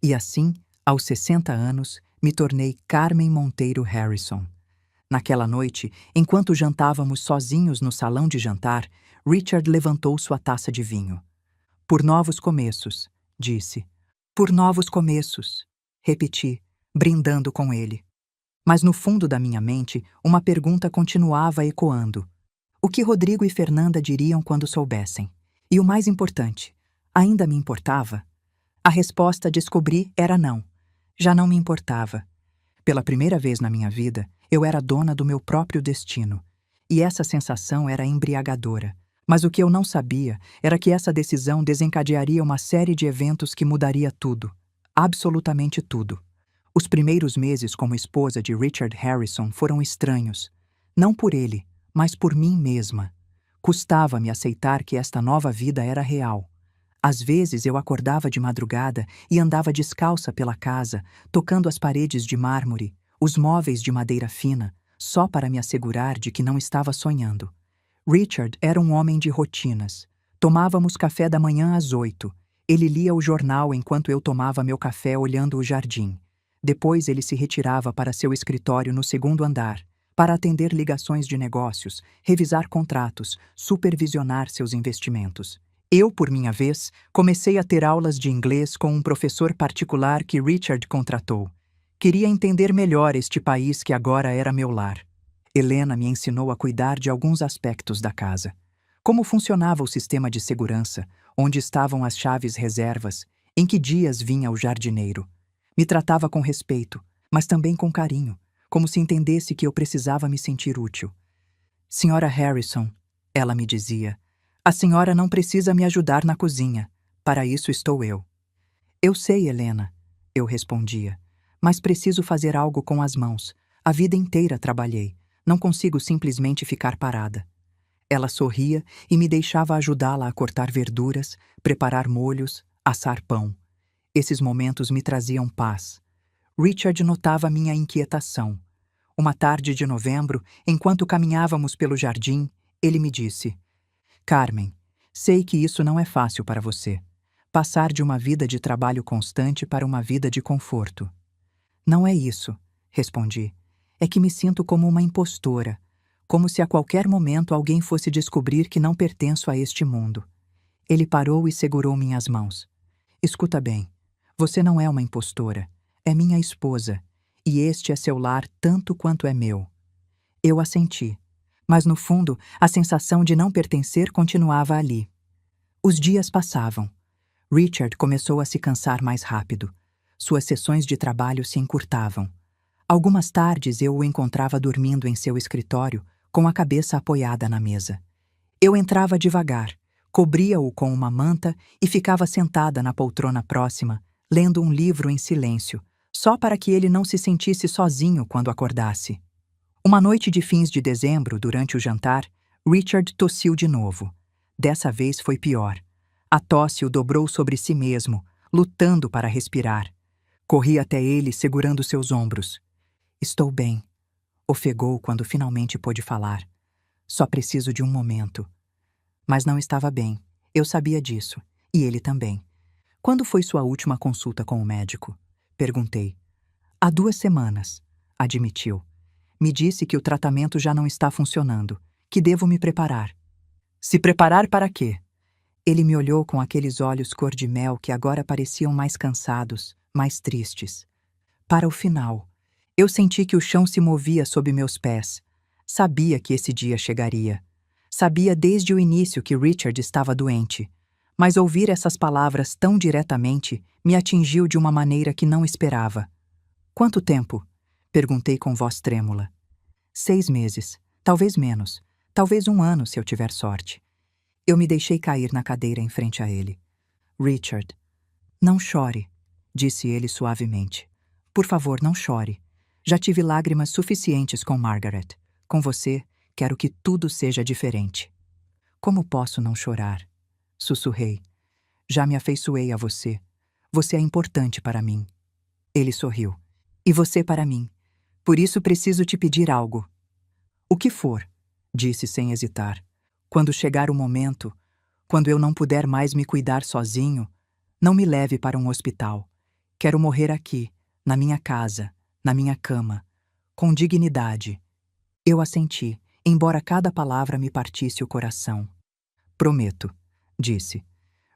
E assim, aos 60 anos, me tornei Carmen Monteiro Harrison. Naquela noite, enquanto jantávamos sozinhos no salão de jantar, Richard levantou sua taça de vinho. Por novos começos, disse. Por novos começos, repeti, brindando com ele. Mas no fundo da minha mente, uma pergunta continuava ecoando. O que Rodrigo e Fernanda diriam quando soubessem? E o mais importante, ainda me importava? A resposta, descobri, era não. Já não me importava. Pela primeira vez na minha vida, eu era dona do meu próprio destino. E essa sensação era embriagadora. Mas o que eu não sabia era que essa decisão desencadearia uma série de eventos que mudaria tudo. Absolutamente tudo. Os primeiros meses como esposa de Richard Harrison foram estranhos. Não por ele, mas por mim mesma. Custava-me aceitar que esta nova vida era real. Às vezes eu acordava de madrugada e andava descalça pela casa, tocando as paredes de mármore, os móveis de madeira fina, só para me assegurar de que não estava sonhando. Richard era um homem de rotinas. Tomávamos café da manhã às 8. Ele lia o jornal enquanto eu tomava meu café olhando o jardim. Depois ele se retirava para seu escritório no segundo andar, para atender ligações de negócios, revisar contratos, supervisionar seus investimentos. Eu, por minha vez, comecei a ter aulas de inglês com um professor particular que Richard contratou. Queria entender melhor este país que agora era meu lar. Helena me ensinou a cuidar de alguns aspectos da casa. Como funcionava o sistema de segurança, onde estavam as chaves reservas, em que dias vinha o jardineiro. Me tratava com respeito, mas também com carinho, como se entendesse que eu precisava me sentir útil. Senhora Harrison, ela me dizia, a senhora não precisa me ajudar na cozinha. Para isso estou eu. Eu sei, Helena, eu respondia, mas preciso fazer algo com as mãos. A vida inteira trabalhei. Não consigo simplesmente ficar parada. Ela sorria e me deixava ajudá-la a cortar verduras, preparar molhos, assar pão. Esses momentos me traziam paz. Richard notava minha inquietação. Uma tarde de novembro, enquanto caminhávamos pelo jardim, ele me disse: Carmen, sei que isso não é fácil para você. Passar de uma vida de trabalho constante para uma vida de conforto. Não é isso, respondi. É que me sinto como uma impostora, como se a qualquer momento alguém fosse descobrir que não pertenço a este mundo. Ele parou e segurou minhas mãos. Escuta bem, você não é uma impostora, é minha esposa, e este é seu lar tanto quanto é meu. Eu assenti, mas no fundo a sensação de não pertencer continuava ali. Os dias passavam. Richard começou a se cansar mais rápido. Suas sessões de trabalho se encurtavam. Algumas tardes eu o encontrava dormindo em seu escritório, com a cabeça apoiada na mesa. Eu entrava devagar, cobria-o com uma manta e ficava sentada na poltrona próxima, lendo um livro em silêncio, só para que ele não se sentisse sozinho quando acordasse. Uma noite de fins de dezembro, durante o jantar, Richard tossiu de novo. Dessa vez foi pior. A tosse o dobrou sobre si mesmo, lutando para respirar. Corri até ele segurando seus ombros. Estou bem, ofegou quando finalmente pôde falar. Só preciso de um momento. Mas não estava bem, eu sabia disso, e ele também. Quando foi sua última consulta com o médico? Perguntei. Há 2 semanas, admitiu. Me disse que o tratamento já não está funcionando, que devo me preparar. Se preparar para quê? Ele me olhou com aqueles olhos cor de mel que agora pareciam mais cansados, mais tristes. Para o final. Eu senti que o chão se movia sob meus pés. Sabia que esse dia chegaria. Sabia desde o início que Richard estava doente. Mas ouvir essas palavras tão diretamente me atingiu de uma maneira que não esperava. Quanto tempo? Perguntei com voz trêmula. 6 meses, talvez menos, talvez 1 ano se eu tiver sorte. Eu me deixei cair na cadeira em frente a ele. Richard, não chore, disse ele suavemente. Por favor, não chore. Já tive lágrimas suficientes com Margaret. Com você, quero que tudo seja diferente. Como posso não chorar? Sussurrei. Já me afeiçoei a você. Você é importante para mim. Ele sorriu. E você para mim. Por isso preciso te pedir algo. O que for, disse sem hesitar. Quando chegar o momento, quando eu não puder mais me cuidar sozinho, não me leve para um hospital. Quero morrer aqui, na minha casa, na minha cama, com dignidade. Eu assenti, embora cada palavra me partisse o coração. Prometo, disse.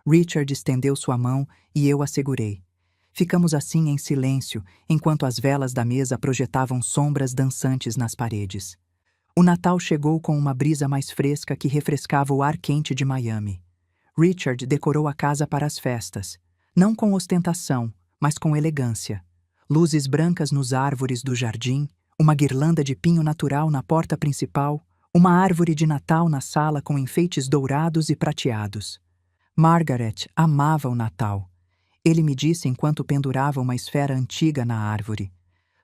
Richard estendeu sua mão e eu a segurei. Ficamos assim em silêncio, enquanto as velas da mesa projetavam sombras dançantes nas paredes. O Natal chegou com uma brisa mais fresca que refrescava o ar quente de Miami. Richard decorou a casa para as festas, não com ostentação, mas com elegância. Luzes brancas nos árvores do jardim, uma guirlanda de pinho natural na porta principal, uma árvore de Natal na sala com enfeites dourados e prateados. Margaret amava o Natal. Ele me disse enquanto pendurava uma esfera antiga na árvore.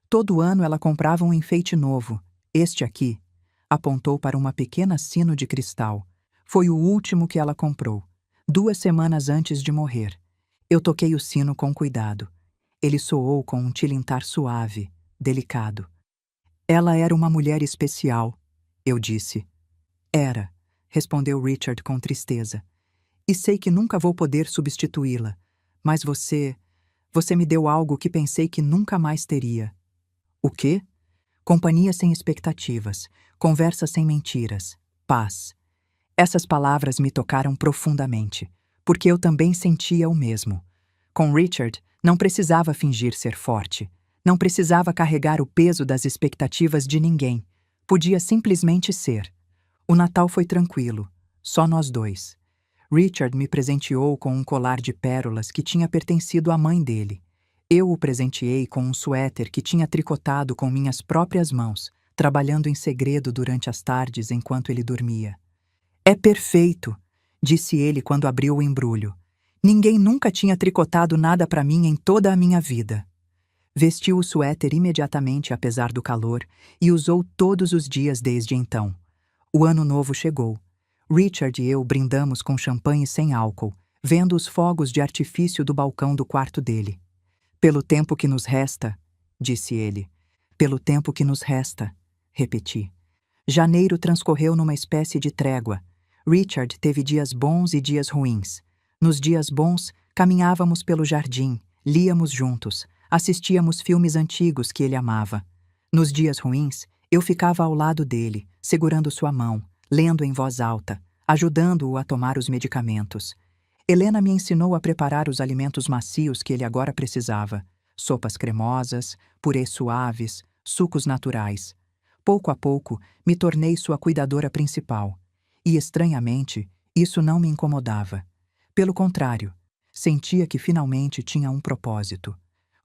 Todo ano ela comprava um enfeite novo. Este aqui, apontou para uma pequena sino de cristal. Foi o último que ela comprou, 2 semanas antes de morrer. Eu toquei o sino com cuidado. Ele soou com um tilintar suave, delicado. Ela era uma mulher especial, eu disse. Era, respondeu Richard com tristeza. E sei que nunca vou poder substituí-la. Mas você me deu algo que pensei que nunca mais teria. O quê? Companhia sem expectativas, conversa sem mentiras, paz. Essas palavras me tocaram profundamente, porque eu também sentia o mesmo. Com Richard, não precisava fingir ser forte, não precisava carregar o peso das expectativas de ninguém, podia simplesmente ser. O Natal foi tranquilo, só nós dois. Richard me presenteou com um colar de pérolas que tinha pertencido à mãe dele. Eu o presenteei com um suéter que tinha tricotado com minhas próprias mãos, trabalhando em segredo durante as tardes enquanto ele dormia. É perfeito, disse ele quando abriu o embrulho. Ninguém nunca tinha tricotado nada para mim em toda a minha vida. Vestiu o suéter imediatamente apesar do calor e usou todos os dias desde então. O ano novo chegou. Richard e eu brindamos com champanhe sem álcool, vendo os fogos de artifício do balcão do quarto dele. Pelo tempo que nos resta, disse ele. Pelo tempo que nos resta, repeti. Janeiro transcorreu numa espécie de trégua. Richard teve dias bons e dias ruins. Nos dias bons, caminhávamos pelo jardim, líamos juntos, assistíamos filmes antigos que ele amava. Nos dias ruins, eu ficava ao lado dele, segurando sua mão, lendo em voz alta, ajudando-o a tomar os medicamentos. Helena me ensinou a preparar os alimentos macios que ele agora precisava. Sopas cremosas, purês suaves, sucos naturais. Pouco a pouco, me tornei sua cuidadora principal. E, estranhamente, isso não me incomodava. Pelo contrário, sentia que finalmente tinha um propósito.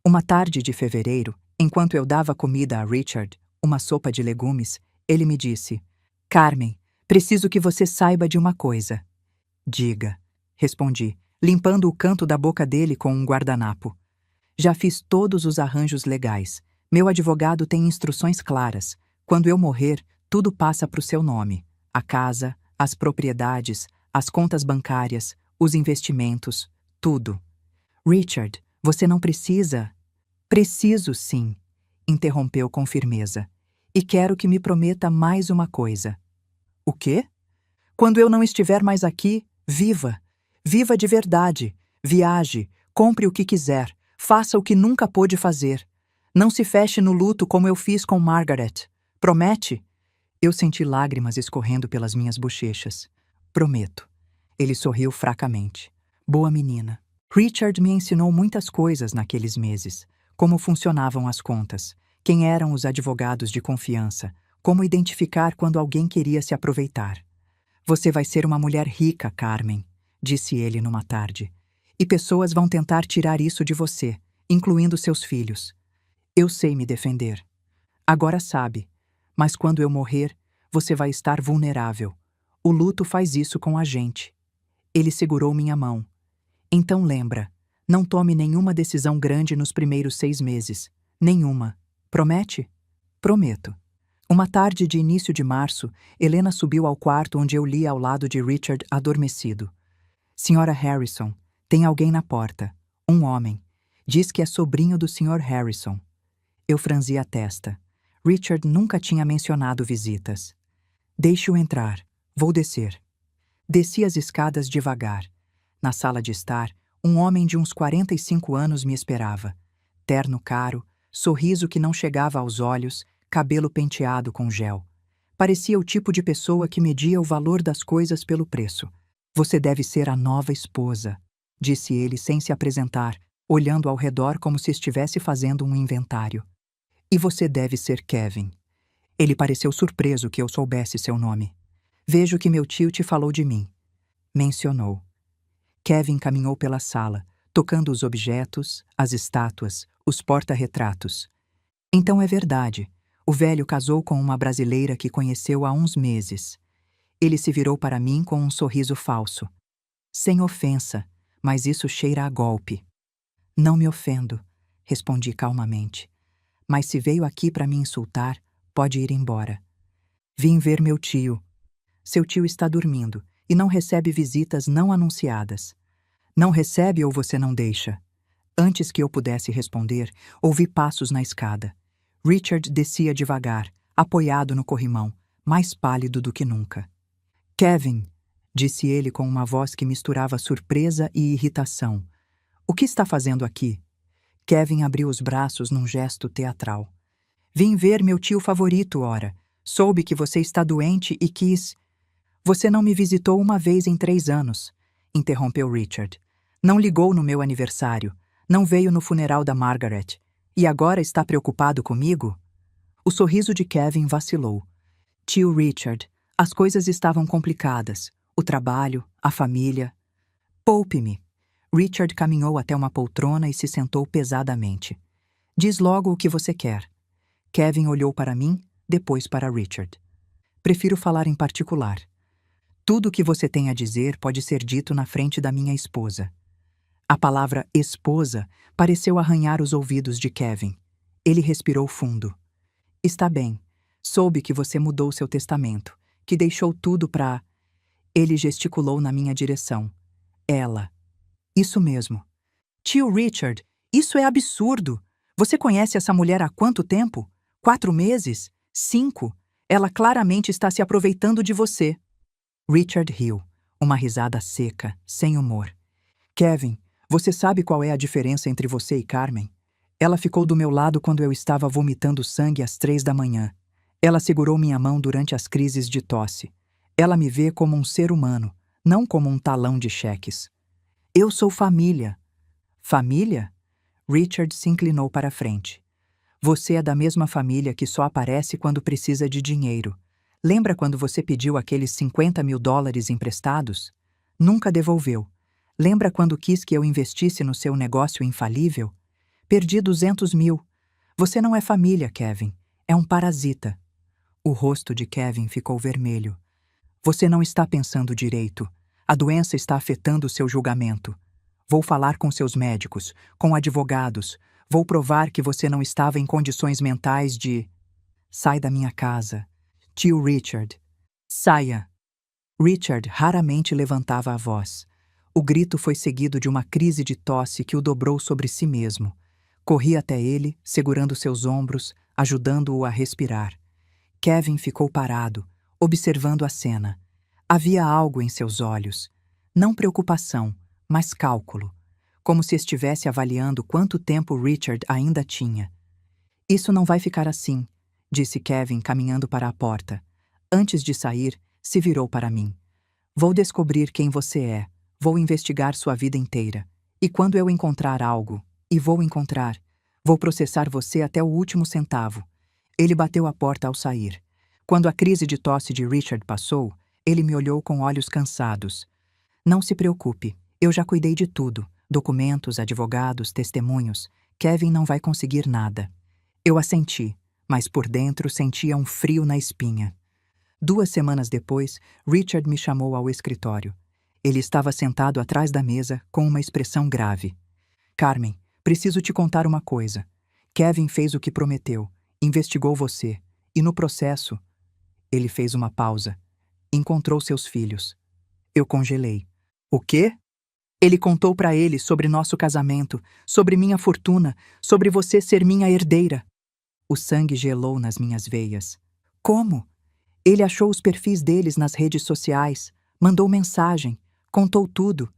Uma tarde de fevereiro, enquanto eu dava comida a Richard, uma sopa de legumes, ele me disse: Carmen, preciso que você saiba de uma coisa. Diga, respondi, limpando o canto da boca dele com um guardanapo. Já fiz todos os arranjos legais. Meu advogado tem instruções claras. Quando eu morrer, tudo passa para o seu nome. A casa, as propriedades, as contas bancárias, os investimentos, tudo. Richard, você não precisa... Preciso sim, interrompeu com firmeza. E quero que me prometa mais uma coisa. O quê? Quando eu não estiver mais aqui, viva. Viva de verdade. Viaje, compre o que quiser, faça o que nunca pôde fazer. Não se feche no luto como eu fiz com Margaret. Promete? Eu senti lágrimas escorrendo pelas minhas bochechas. Prometo. Ele sorriu fracamente. Boa menina. Richard me ensinou muitas coisas naqueles meses. Como funcionavam as contas, quem eram os advogados de confiança, como identificar quando alguém queria se aproveitar. Você vai ser uma mulher rica, Carmen. disse ele numa tarde. E pessoas vão tentar tirar isso de você, incluindo seus filhos. Eu sei me defender. Agora sabe, mas quando eu morrer, você vai estar vulnerável. O luto faz isso com a gente. Ele segurou minha mão. Então lembra, não tome nenhuma decisão grande nos primeiros 6 meses. Nenhuma. Promete? Prometo. Uma tarde de início de março, Helena subiu ao quarto onde eu lia ao lado de Richard adormecido. Senhora Harrison, tem alguém na porta. Um homem. Diz que é sobrinho do Sr. Harrison. Eu franzi a testa. Richard nunca tinha mencionado visitas. Deixe-o entrar. Vou descer. Desci as escadas devagar. Na sala de estar, um homem de uns 45 anos me esperava. Terno caro, sorriso que não chegava aos olhos, cabelo penteado com gel. Parecia o tipo de pessoa que media o valor das coisas pelo preço. Você deve ser a nova esposa, disse ele sem se apresentar, olhando ao redor como se estivesse fazendo um inventário. E você deve ser Kevin. Ele pareceu surpreso que eu soubesse seu nome. Vejo que meu tio te falou de mim. Mencionou. Kevin caminhou pela sala, tocando os objetos, as estátuas, os porta-retratos. Então é verdade. O velho casou com uma brasileira que conheceu há uns meses. Ele se virou para mim com um sorriso falso. Sem ofensa, mas isso cheira a golpe. Não me ofendo, respondi calmamente. Mas se veio aqui para me insultar, pode ir embora. Vim ver meu tio. Seu tio está dormindo e não recebe visitas não anunciadas. Não recebe ou você não deixa? Antes que eu pudesse responder, ouvi passos na escada. Richard descia devagar, apoiado no corrimão, mais pálido do que nunca. Kevin, disse ele com uma voz que misturava surpresa e irritação. O que está fazendo aqui? Kevin abriu os braços num gesto teatral. Vim ver meu tio favorito, ora. Soube que você está doente e quis... Você não me visitou uma vez em 3 anos, interrompeu Richard. Não ligou no meu aniversário. Não veio no funeral da Margaret. E agora está preocupado comigo? O sorriso de Kevin vacilou. Tio Richard, as coisas estavam complicadas. O trabalho, a família. Poupe-me. Richard caminhou até uma poltrona e se sentou pesadamente. Diz logo o que você quer. Kevin olhou para mim, depois para Richard. Prefiro falar em particular. Tudo o que você tem a dizer pode ser dito na frente da minha esposa. A palavra esposa pareceu arranhar os ouvidos de Kevin. Ele respirou fundo. Está bem. Soube que você mudou seu testamento, que deixou tudo para... Ele gesticulou na minha direção. Ela. Isso mesmo. Tio Richard, isso é absurdo. Você conhece essa mulher há quanto tempo? 4 meses? 5? Ela claramente está se aproveitando de você. Richard riu, uma risada seca, sem humor. Kevin, você sabe qual é a diferença entre você e Carmen? Ela ficou do meu lado quando eu estava vomitando sangue às 3 da manhã. Ela segurou minha mão durante as crises de tosse. Ela me vê como um ser humano, não como um talão de cheques. Eu sou família. Família? Richard se inclinou para a frente. Você é da mesma família que só aparece quando precisa de dinheiro. Lembra quando você pediu aqueles $50 mil emprestados? Nunca devolveu. Lembra quando quis que eu investisse no seu negócio infalível? Perdi 200 mil. Você não é família, Kevin. É um parasita. O rosto de Kevin ficou vermelho. Você não está pensando direito. A doença está afetando o seu julgamento. Vou falar com seus médicos, com advogados. Vou provar que você não estava em condições mentais de... Sai da minha casa. Tio Richard. Saia. Richard raramente levantava a voz. O grito foi seguido de uma crise de tosse que o dobrou sobre si mesmo. Corri até ele, segurando seus ombros, ajudando-o a respirar. Kevin ficou parado, observando a cena. Havia algo em seus olhos. Não preocupação, mas cálculo. Como se estivesse avaliando quanto tempo Richard ainda tinha. Isso não vai ficar assim, disse Kevin caminhando para a porta. Antes de sair, se virou para mim. Vou descobrir quem você é. Vou investigar sua vida inteira. E quando eu encontrar algo, e vou encontrar, vou processar você até o último centavo. Ele bateu a porta ao sair. Quando a crise de tosse de Richard passou, ele me olhou com olhos cansados. Não se preocupe, eu já cuidei de tudo. Documentos, advogados, testemunhos. Kevin não vai conseguir nada. Eu assenti, mas por dentro sentia um frio na espinha. 2 semanas depois, Richard me chamou ao escritório. Ele estava sentado atrás da mesa, com uma expressão grave. Carmen, preciso te contar uma coisa. Kevin fez o que prometeu, investigou você, e no processo... Ele fez uma pausa. Encontrou seus filhos. Eu congelei. O quê? Ele contou para ele sobre nosso casamento, sobre minha fortuna, sobre você ser minha herdeira. O sangue gelou nas minhas veias. Como? Ele achou os perfis deles nas redes sociais, mandou mensagem, contou tudo.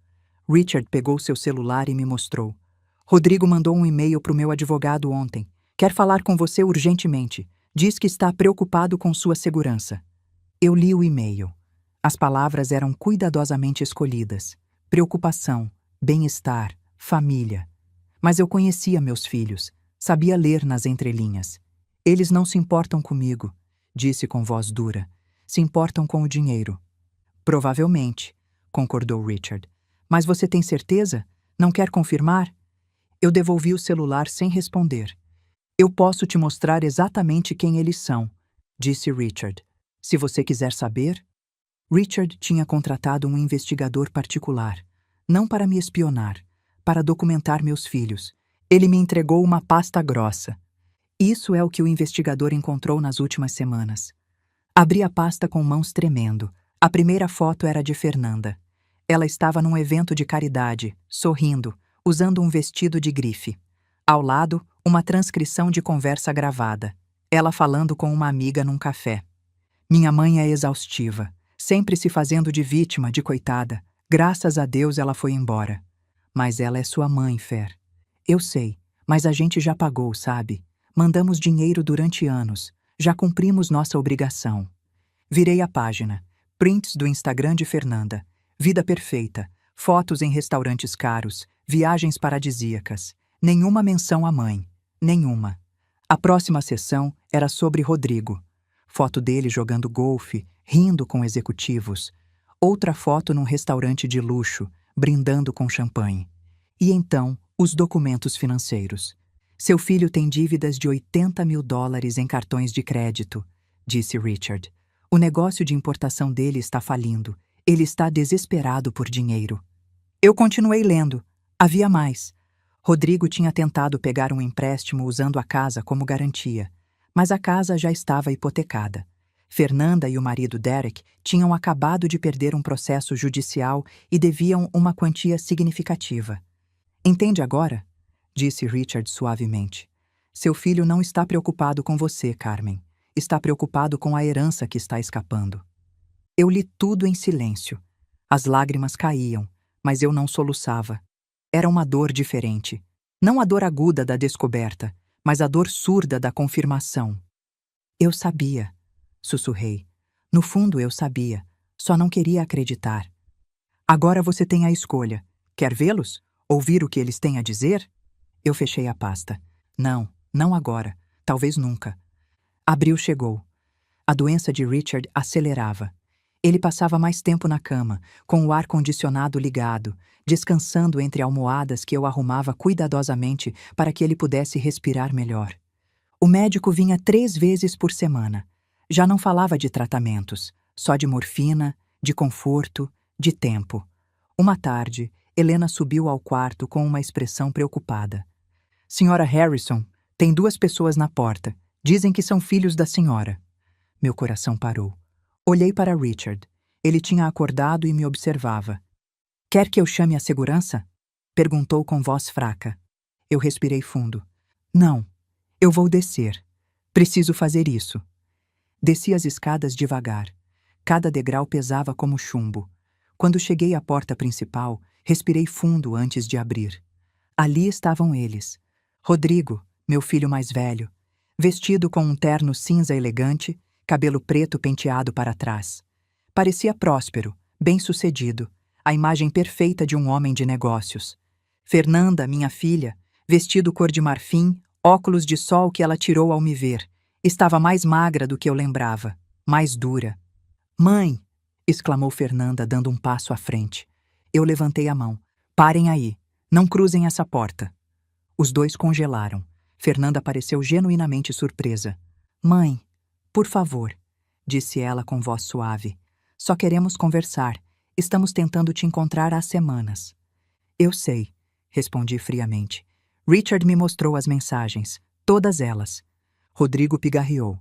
Richard pegou seu celular e me mostrou. Rodrigo mandou um e-mail para o meu advogado ontem. Quer falar com você urgentemente. Diz que está preocupado com sua segurança. Eu li o e-mail. As palavras eram cuidadosamente escolhidas. Preocupação, bem-estar, família. Mas eu conhecia meus filhos, sabia ler nas entrelinhas. Eles não se importam comigo, disse com voz dura. Se importam com o dinheiro. Provavelmente, concordou Richard. Mas você tem certeza? Não quer confirmar? Eu devolvi o celular sem responder. Eu posso te mostrar exatamente quem eles são, disse Richard. Se você quiser saber... Richard tinha contratado um investigador particular, não para me espionar, para documentar meus filhos. Ele me entregou uma pasta grossa. Isso é o que o investigador encontrou nas últimas semanas. Abri a pasta com mãos tremendo. A primeira foto era de Fernanda. Ela estava num evento de caridade, sorrindo, usando um vestido de grife. Ao lado, uma transcrição de conversa gravada. Ela falando com uma amiga num café. Minha mãe é exaustiva, sempre se fazendo de vítima, de coitada. Graças a Deus ela foi embora. Mas ela é sua mãe, Fer. Eu sei, mas a gente já pagou, sabe? Mandamos dinheiro durante anos. Já cumprimos nossa obrigação. Virei a página. Prints do Instagram de Fernanda. Vida perfeita. Fotos em restaurantes caros. Viagens paradisíacas. Nenhuma menção à mãe. Nenhuma. A próxima sessão era sobre Rodrigo. Foto dele jogando golfe, rindo com executivos. Outra foto num restaurante de luxo, brindando com champanhe. E então, os documentos financeiros. Seu filho tem dívidas de $80 mil em cartões de crédito, disse Richard. O negócio de importação dele está falindo. Ele está desesperado por dinheiro. Eu continuei lendo. Havia mais. Rodrigo tinha tentado pegar um empréstimo usando a casa como garantia, mas a casa já estava hipotecada. Fernanda e o marido Derek tinham acabado de perder um processo judicial e deviam uma quantia significativa. Entende agora? Disse Richard suavemente. Seu filho não está preocupado com você, Carmen. Está preocupado com a herança que está escapando. Eu li tudo em silêncio. As lágrimas caíam, mas eu não soluçava. Era uma dor diferente. Não a dor aguda da descoberta, mas a dor surda da confirmação. Eu sabia, sussurrei. No fundo eu sabia, só não queria acreditar. Agora você tem a escolha. Quer vê-los? Ouvir o que eles têm a dizer? Eu fechei a pasta. Não, não agora. Talvez nunca. Abril chegou. A doença de Richard acelerava. Ele passava mais tempo na cama, com o ar-condicionado ligado, descansando entre almohadas que eu arrumava cuidadosamente para que ele pudesse respirar melhor. O médico vinha 3 vezes por semana. Já não falava de tratamentos, só de morfina, de conforto, de tempo. Uma tarde, Helena subiu ao quarto com uma expressão preocupada. Senhora Harrison, tem 2 pessoas na porta. Dizem que são filhos da senhora. Meu coração parou. Olhei para Richard. Ele tinha acordado e me observava. Quer que eu chame a segurança? Perguntou com voz fraca. Eu respirei fundo. Não, eu vou descer. Preciso fazer isso. Desci as escadas devagar. Cada degrau pesava como chumbo. Quando cheguei à porta principal, respirei fundo antes de abrir. Ali estavam eles. Rodrigo, meu filho mais velho, vestido com um terno cinza elegante, cabelo preto penteado para trás. Parecia próspero, bem-sucedido, a imagem perfeita de um homem de negócios. Fernanda, minha filha, vestido cor de marfim, óculos de sol que ela tirou ao me ver. Estava mais magra do que eu lembrava, mais dura. Mãe! Exclamou Fernanda, dando um passo à frente. Eu levantei a mão. Parem aí. Não cruzem essa porta. Os dois congelaram. Fernanda pareceu genuinamente surpresa. Mãe, por favor, disse ela com voz suave. Só queremos conversar. Estamos tentando te encontrar há semanas. Eu sei, respondi friamente. Richard me mostrou as mensagens. Todas elas. Rodrigo pigarreou.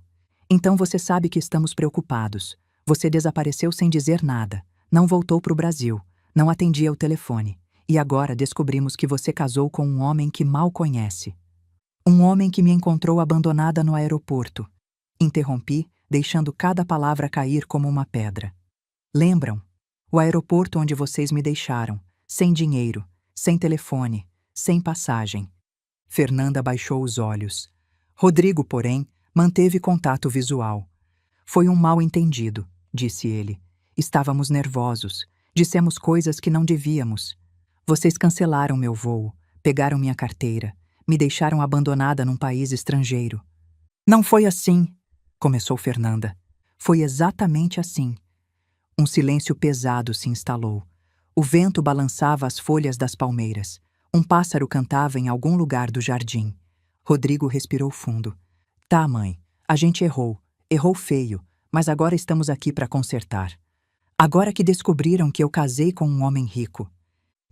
Então você sabe que estamos preocupados. Você desapareceu sem dizer nada. Não voltou para o Brasil. Não atendia o telefone. E agora descobrimos que você casou com um homem que mal conhece. Um homem que me encontrou abandonada no aeroporto. Interrompi, deixando cada palavra cair como uma pedra. Lembram? O aeroporto onde vocês me deixaram. Sem dinheiro, sem telefone, sem passagem. Fernanda baixou os olhos. Rodrigo, porém, manteve contato visual. Foi um mal-entendido, disse ele. Estávamos nervosos. Dissemos coisas que não devíamos. Vocês cancelaram meu voo, pegaram minha carteira, me deixaram abandonada num país estrangeiro. Não foi assim, começou Fernanda. Foi exatamente assim. Um silêncio pesado se instalou. O vento balançava as folhas das palmeiras. Um pássaro cantava em algum lugar do jardim. Rodrigo respirou fundo. Tá, mãe, a gente errou. Errou feio, mas agora estamos aqui para consertar. Agora que descobriram que eu casei com um homem rico.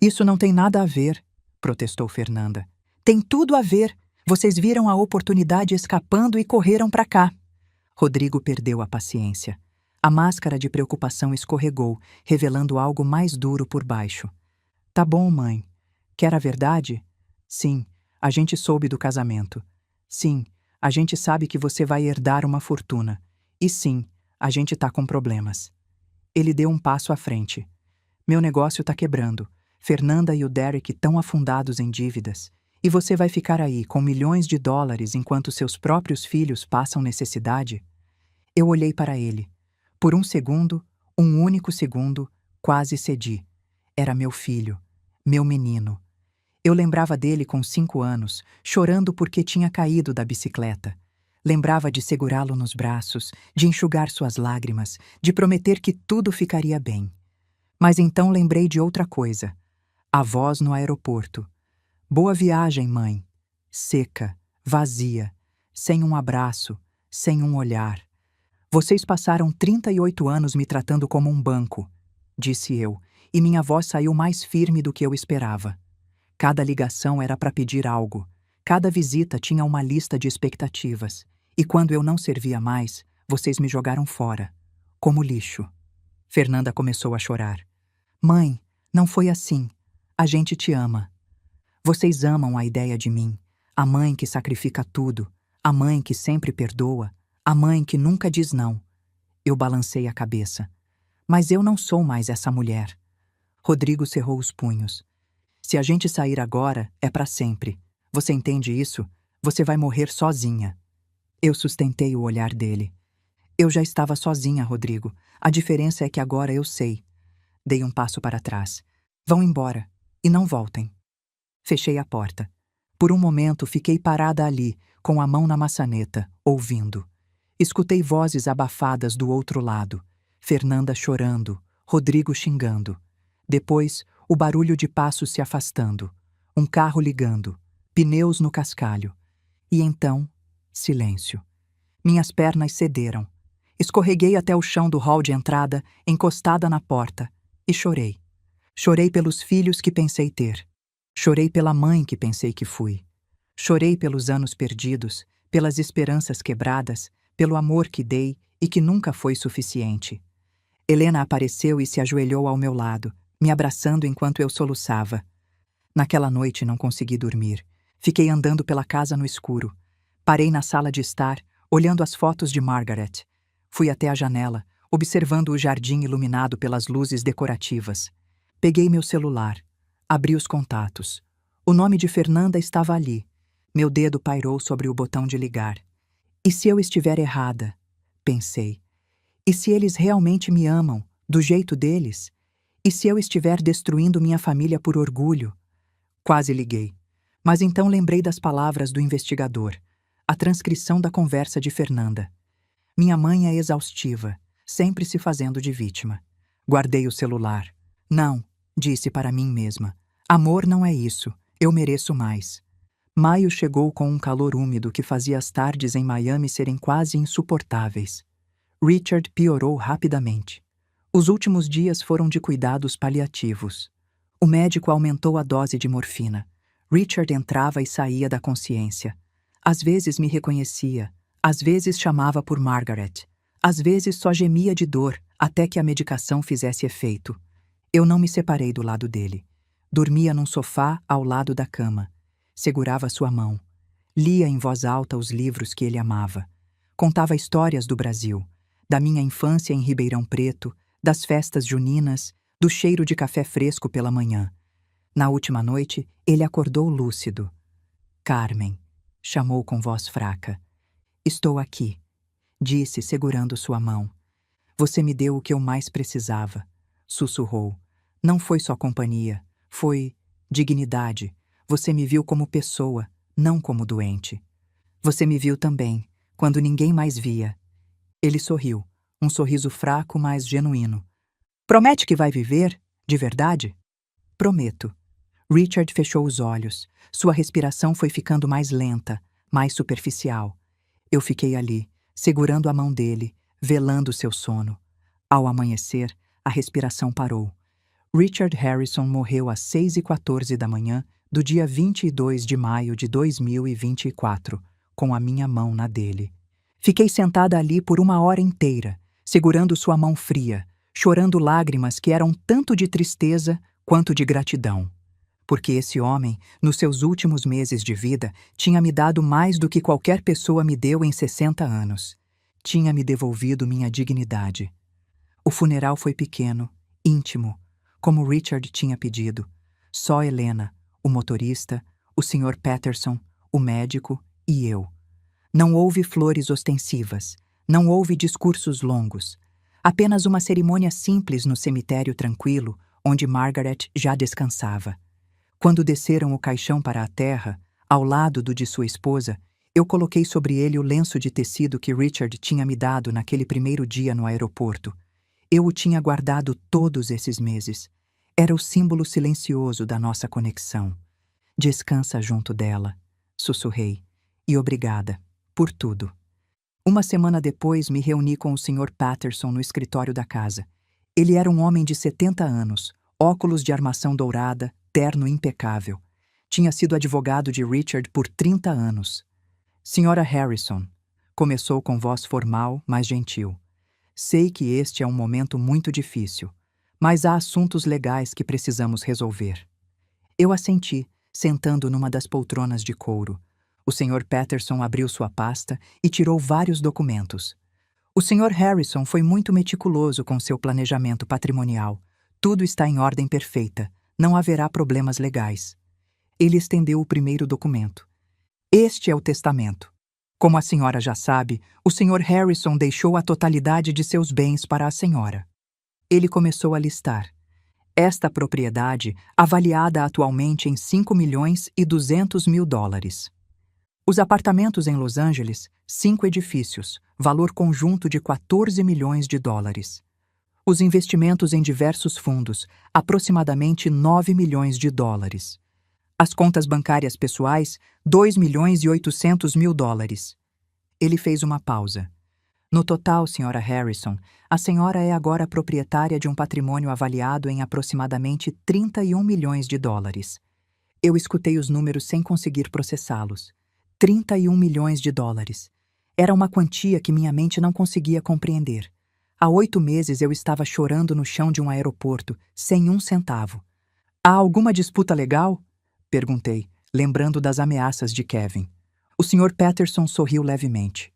Isso não tem nada a ver, protestou Fernanda. Tem tudo a ver. Vocês viram a oportunidade escapando e correram para cá. Rodrigo perdeu a paciência. A máscara de preocupação escorregou, revelando algo mais duro por baixo. Tá bom, mãe. Quer a verdade? Sim, a gente soube do casamento. Sim, a gente sabe que você vai herdar uma fortuna. E sim, a gente tá com problemas. Ele deu um passo à frente. Meu negócio tá quebrando. Fernanda e o Derek estão afundados em dívidas. E você vai ficar aí com milhões de dólares enquanto seus próprios filhos passam necessidade? Eu olhei para ele. Por um segundo, um único segundo, quase cedi. Era meu filho, meu menino. Eu lembrava dele com 5 anos, chorando porque tinha caído da bicicleta. Lembrava de segurá-lo nos braços, de enxugar suas lágrimas, de prometer que tudo ficaria bem. Mas então lembrei de outra coisa. A voz no aeroporto. Boa viagem, mãe. Seca, vazia, sem um abraço, sem um olhar. Vocês passaram 38 anos me tratando como um banco, disse eu, e minha voz saiu mais firme do que eu esperava. Cada ligação era para pedir algo. Cada visita tinha uma lista de expectativas. E quando eu não servia mais, vocês me jogaram fora, como lixo. Fernanda começou a chorar. Mãe, não foi assim. A gente te ama. Vocês amam a ideia de mim, a mãe que sacrifica tudo, a mãe que sempre perdoa, a mãe que nunca diz não. Eu balancei a cabeça. Mas eu não sou mais essa mulher. Rodrigo cerrou os punhos. Se a gente sair agora, é para sempre. Você entende isso? Você vai morrer sozinha. Eu sustentei o olhar dele. Eu já estava sozinha, Rodrigo. A diferença é que agora eu sei. Dei um passo para trás. Vão embora. E não voltem. Fechei a porta. Por um momento fiquei parada ali, com a mão na maçaneta, ouvindo. Escutei vozes abafadas do outro lado. Fernanda chorando, Rodrigo xingando. Depois, o barulho de passos se afastando. Um carro ligando. Pneus no cascalho. E então, silêncio. Minhas pernas cederam. Escorreguei até o chão do hall de entrada, encostada na porta, e chorei. Chorei pelos filhos que pensei ter. Chorei pela mãe que pensei que fui. Chorei pelos anos perdidos, pelas esperanças quebradas, pelo amor que dei e que nunca foi suficiente. Helena apareceu e se ajoelhou ao meu lado, me abraçando enquanto eu soluçava. Naquela noite não consegui dormir. Fiquei andando pela casa no escuro. Parei na sala de estar, olhando as fotos de Margaret. Fui até a janela, observando o jardim iluminado pelas luzes decorativas. Peguei meu celular. Abri os contatos. O nome de Fernanda estava ali. Meu dedo pairou sobre o botão de ligar. E se eu estiver errada? Pensei. E se eles realmente me amam, do jeito deles? E se eu estiver destruindo minha família por orgulho? Quase liguei. Mas então lembrei das palavras do investigador. A transcrição da conversa de Fernanda. Minha mãe é exaustiva, sempre se fazendo de vítima. Guardei o celular. Não, disse para mim mesma. Amor não é isso, eu mereço mais. Maio chegou com um calor úmido que fazia as tardes em Miami serem quase insuportáveis. Richard piorou rapidamente. Os últimos dias foram de cuidados paliativos. O médico aumentou a dose de morfina. Richard entrava e saía da consciência. Às vezes me reconhecia, às vezes chamava por Margaret, às vezes só gemia de dor até que a medicação fizesse efeito. Eu não me separei do lado dele. Dormia num sofá ao lado da cama. Segurava sua mão. Lia em voz alta os livros que ele amava. Contava histórias do Brasil, da minha infância em Ribeirão Preto, das festas juninas, do cheiro de café fresco pela manhã. Na última noite, ele acordou lúcido. Carmen, chamou com voz fraca. Estou aqui, disse, segurando sua mão. Você me deu o que eu mais precisava, sussurrou. Não foi só companhia, foi dignidade. Você me viu como pessoa, não como doente. Você me viu também, quando ninguém mais via. Ele sorriu, um sorriso fraco, mas genuíno. Promete que vai viver, de verdade? Prometo. Richard fechou os olhos. Sua respiração foi ficando mais lenta, mais superficial. Eu fiquei ali, segurando a mão dele, velando seu sono. Ao amanhecer, a respiração parou. Richard Harrison morreu às 6h14 da manhã do dia 22 de maio de 2024, com a minha mão na dele. Fiquei sentada ali por 1 hora inteira, segurando sua mão fria, chorando lágrimas que eram tanto de tristeza quanto de gratidão. Porque esse homem, nos seus últimos meses de vida, tinha me dado mais do que qualquer pessoa me deu em 60 anos. Tinha me devolvido minha dignidade. O funeral foi pequeno, íntimo, como Richard tinha pedido. Só Helena, o motorista, o Sr. Patterson, o médico e eu. Não houve flores ostensivas, não houve discursos longos. Apenas uma cerimônia simples no cemitério tranquilo, onde Margaret já descansava. Quando desceram o caixão para a terra, ao lado do de sua esposa, eu coloquei sobre ele o lenço de tecido que Richard tinha me dado naquele primeiro dia no aeroporto. Eu o tinha guardado todos esses meses. Era o símbolo silencioso da nossa conexão. Descansa junto dela, sussurrei, e obrigada, por tudo. 1 semana depois, me reuni com o Sr. Patterson no escritório da casa. Ele era um homem de 70 anos, óculos de armação dourada, terno impecável. Tinha sido advogado de Richard por 30 anos. Senhora Harrison, começou com voz formal, mas gentil. Sei que este é um momento muito difícil, mas há assuntos legais que precisamos resolver. Eu assenti, sentando numa das poltronas de couro. O Sr. Patterson abriu sua pasta e tirou vários documentos. O Sr. Harrison foi muito meticuloso com seu planejamento patrimonial. Tudo está em ordem perfeita. Não haverá problemas legais. Ele estendeu o primeiro documento. Este é o testamento. Como a senhora já sabe, o Sr. Harrison deixou a totalidade de seus bens para a senhora. Ele começou a listar. Esta propriedade, avaliada atualmente em $5.200.000. Os apartamentos em Los Angeles, 5 edifícios, valor conjunto de $14 milhões. Os investimentos em diversos fundos, aproximadamente $9 milhões. As contas bancárias pessoais, $2.800.000. Ele fez uma pausa. No total, Sra. Harrison, a senhora é agora proprietária de um patrimônio avaliado em aproximadamente $31 milhões. Eu escutei os números sem conseguir processá-los. $31 milhões. Era uma quantia que minha mente não conseguia compreender. Há 8 meses eu estava chorando no chão de um aeroporto, sem um centavo. Há alguma disputa legal? Perguntei, lembrando das ameaças de Kevin. O Sr. Patterson sorriu levemente.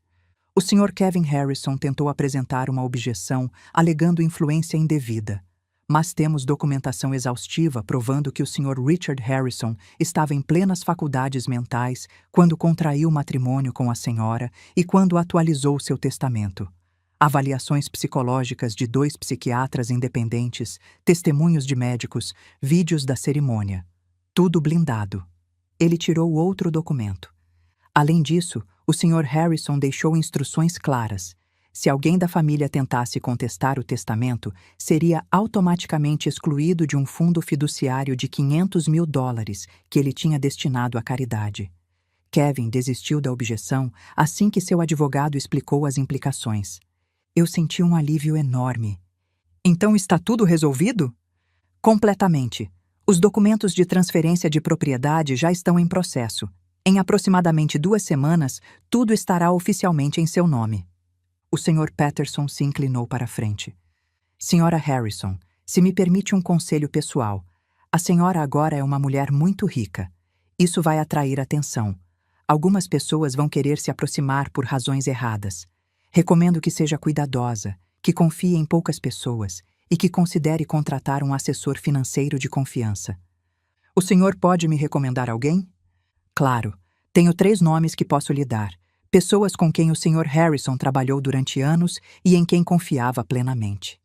O Sr. Kevin Harrison tentou apresentar uma objeção, alegando influência indevida. Mas temos documentação exaustiva provando que o Sr. Richard Harrison estava em plenas faculdades mentais quando contraiu matrimônio com a senhora e quando atualizou seu testamento. Avaliações psicológicas de 2 psiquiatras independentes, testemunhos de médicos, vídeos da cerimônia. Tudo blindado. Ele tirou outro documento. Além disso, o Sr. Harrison deixou instruções claras. Se alguém da família tentasse contestar o testamento, seria automaticamente excluído de um fundo fiduciário de $500.000 que ele tinha destinado à caridade. Kevin desistiu da objeção assim que seu advogado explicou as implicações. Eu senti um alívio enorme. Então está tudo resolvido? Completamente. Os documentos de transferência de propriedade já estão em processo. Em aproximadamente 2 semanas, tudo estará oficialmente em seu nome. O Sr. Patterson se inclinou para a frente. Senhora Harrison, se me permite um conselho pessoal. A senhora agora é uma mulher muito rica. Isso vai atrair atenção. Algumas pessoas vão querer se aproximar por razões erradas. Recomendo que seja cuidadosa, que confie em poucas pessoas e que considere contratar um assessor financeiro de confiança. O senhor pode me recomendar alguém? Claro, tenho 3 nomes que posso lhe dar. Pessoas com quem o Sr. Harrison trabalhou durante anos e em quem confiava plenamente.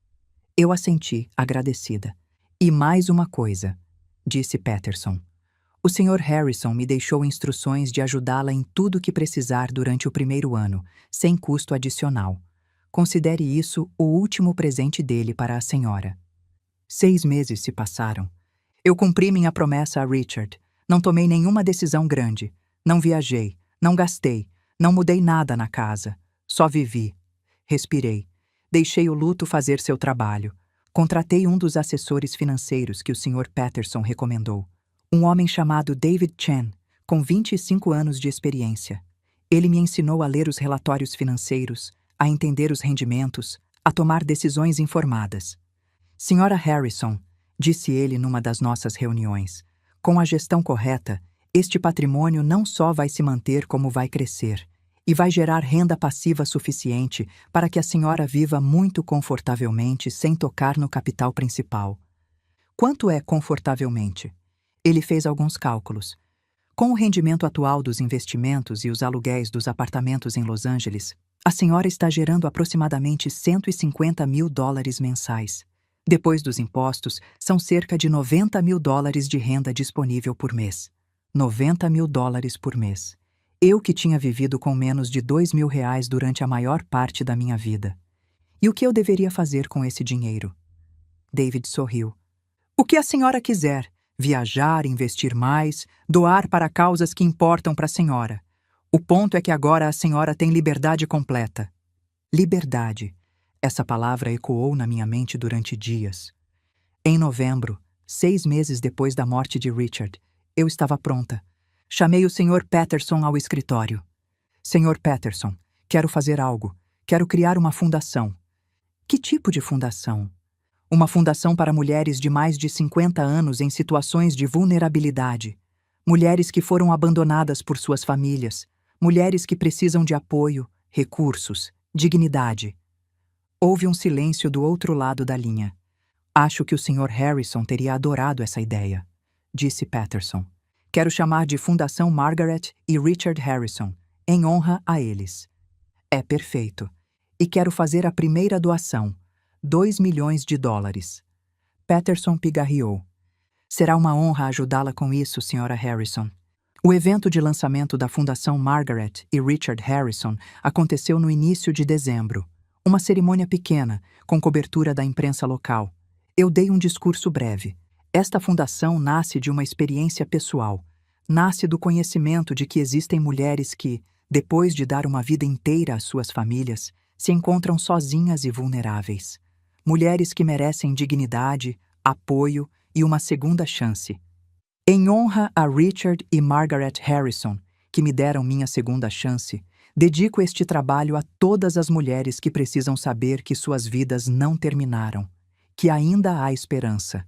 Eu assenti, agradecida. E mais uma coisa, disse Patterson. O Sr. Harrison me deixou instruções de ajudá-la em tudo o que precisar durante o primeiro ano, sem custo adicional. Considere isso o último presente dele para a senhora. 6 meses se passaram. Eu cumpri minha promessa a Richard. Não tomei nenhuma decisão grande. Não viajei, não gastei, não mudei nada na casa. Só vivi. Respirei. Deixei o luto fazer seu trabalho. Contratei um dos assessores financeiros que o Sr. Patterson recomendou. Um homem chamado David Chen, com 25 anos de experiência. Ele me ensinou a ler os relatórios financeiros, a entender os rendimentos, a tomar decisões informadas. Senhora Harrison, disse ele numa das nossas reuniões, com a gestão correta, este patrimônio não só vai se manter como vai crescer, e vai gerar renda passiva suficiente para que a senhora viva muito confortavelmente sem tocar no capital principal. Quanto é confortavelmente? Ele fez alguns cálculos. Com o rendimento atual dos investimentos e os aluguéis dos apartamentos em Los Angeles, a senhora está gerando aproximadamente $150.000 mensais. Depois dos impostos, são cerca de $90.000 de renda disponível por mês. $90.000 por mês. Eu que tinha vivido com menos de R$2.000 durante a maior parte da minha vida. E o que eu deveria fazer com esse dinheiro? David sorriu. O que a senhora quiser. Viajar, investir mais, doar para causas que importam para a senhora. O ponto é que agora a senhora tem liberdade completa. Liberdade. Essa palavra ecoou na minha mente durante dias. Em novembro, 6 meses depois da morte de Richard, eu estava pronta. Chamei o Sr. Patterson ao escritório. Sr. Patterson, quero fazer algo. Quero criar uma fundação. Que tipo de fundação? Uma fundação para mulheres de mais de 50 anos em situações de vulnerabilidade. Mulheres que foram abandonadas por suas famílias. Mulheres que precisam de apoio, recursos, dignidade. Houve um silêncio do outro lado da linha. Acho que o Sr. Harrison teria adorado essa ideia, disse Patterson. Quero chamar de Fundação Margaret e Richard Harrison, em honra a eles. É perfeito. E quero fazer a primeira doação. $2 milhões. Patterson pigarreou. Será uma honra ajudá-la com isso, Sra. Harrison. O evento de lançamento da Fundação Margaret e Richard Harrison aconteceu no início de dezembro. Uma cerimônia pequena, com cobertura da imprensa local. Eu dei um discurso breve. Esta fundação nasce de uma experiência pessoal. Nasce do conhecimento de que existem mulheres que, depois de dar uma vida inteira às suas famílias, se encontram sozinhas e vulneráveis. Mulheres que merecem dignidade, apoio e uma segunda chance. Em honra a Richard e Margaret Harrison, que me deram minha segunda chance, dedico este trabalho a todas as mulheres que precisam saber que suas vidas não terminaram, que ainda há esperança.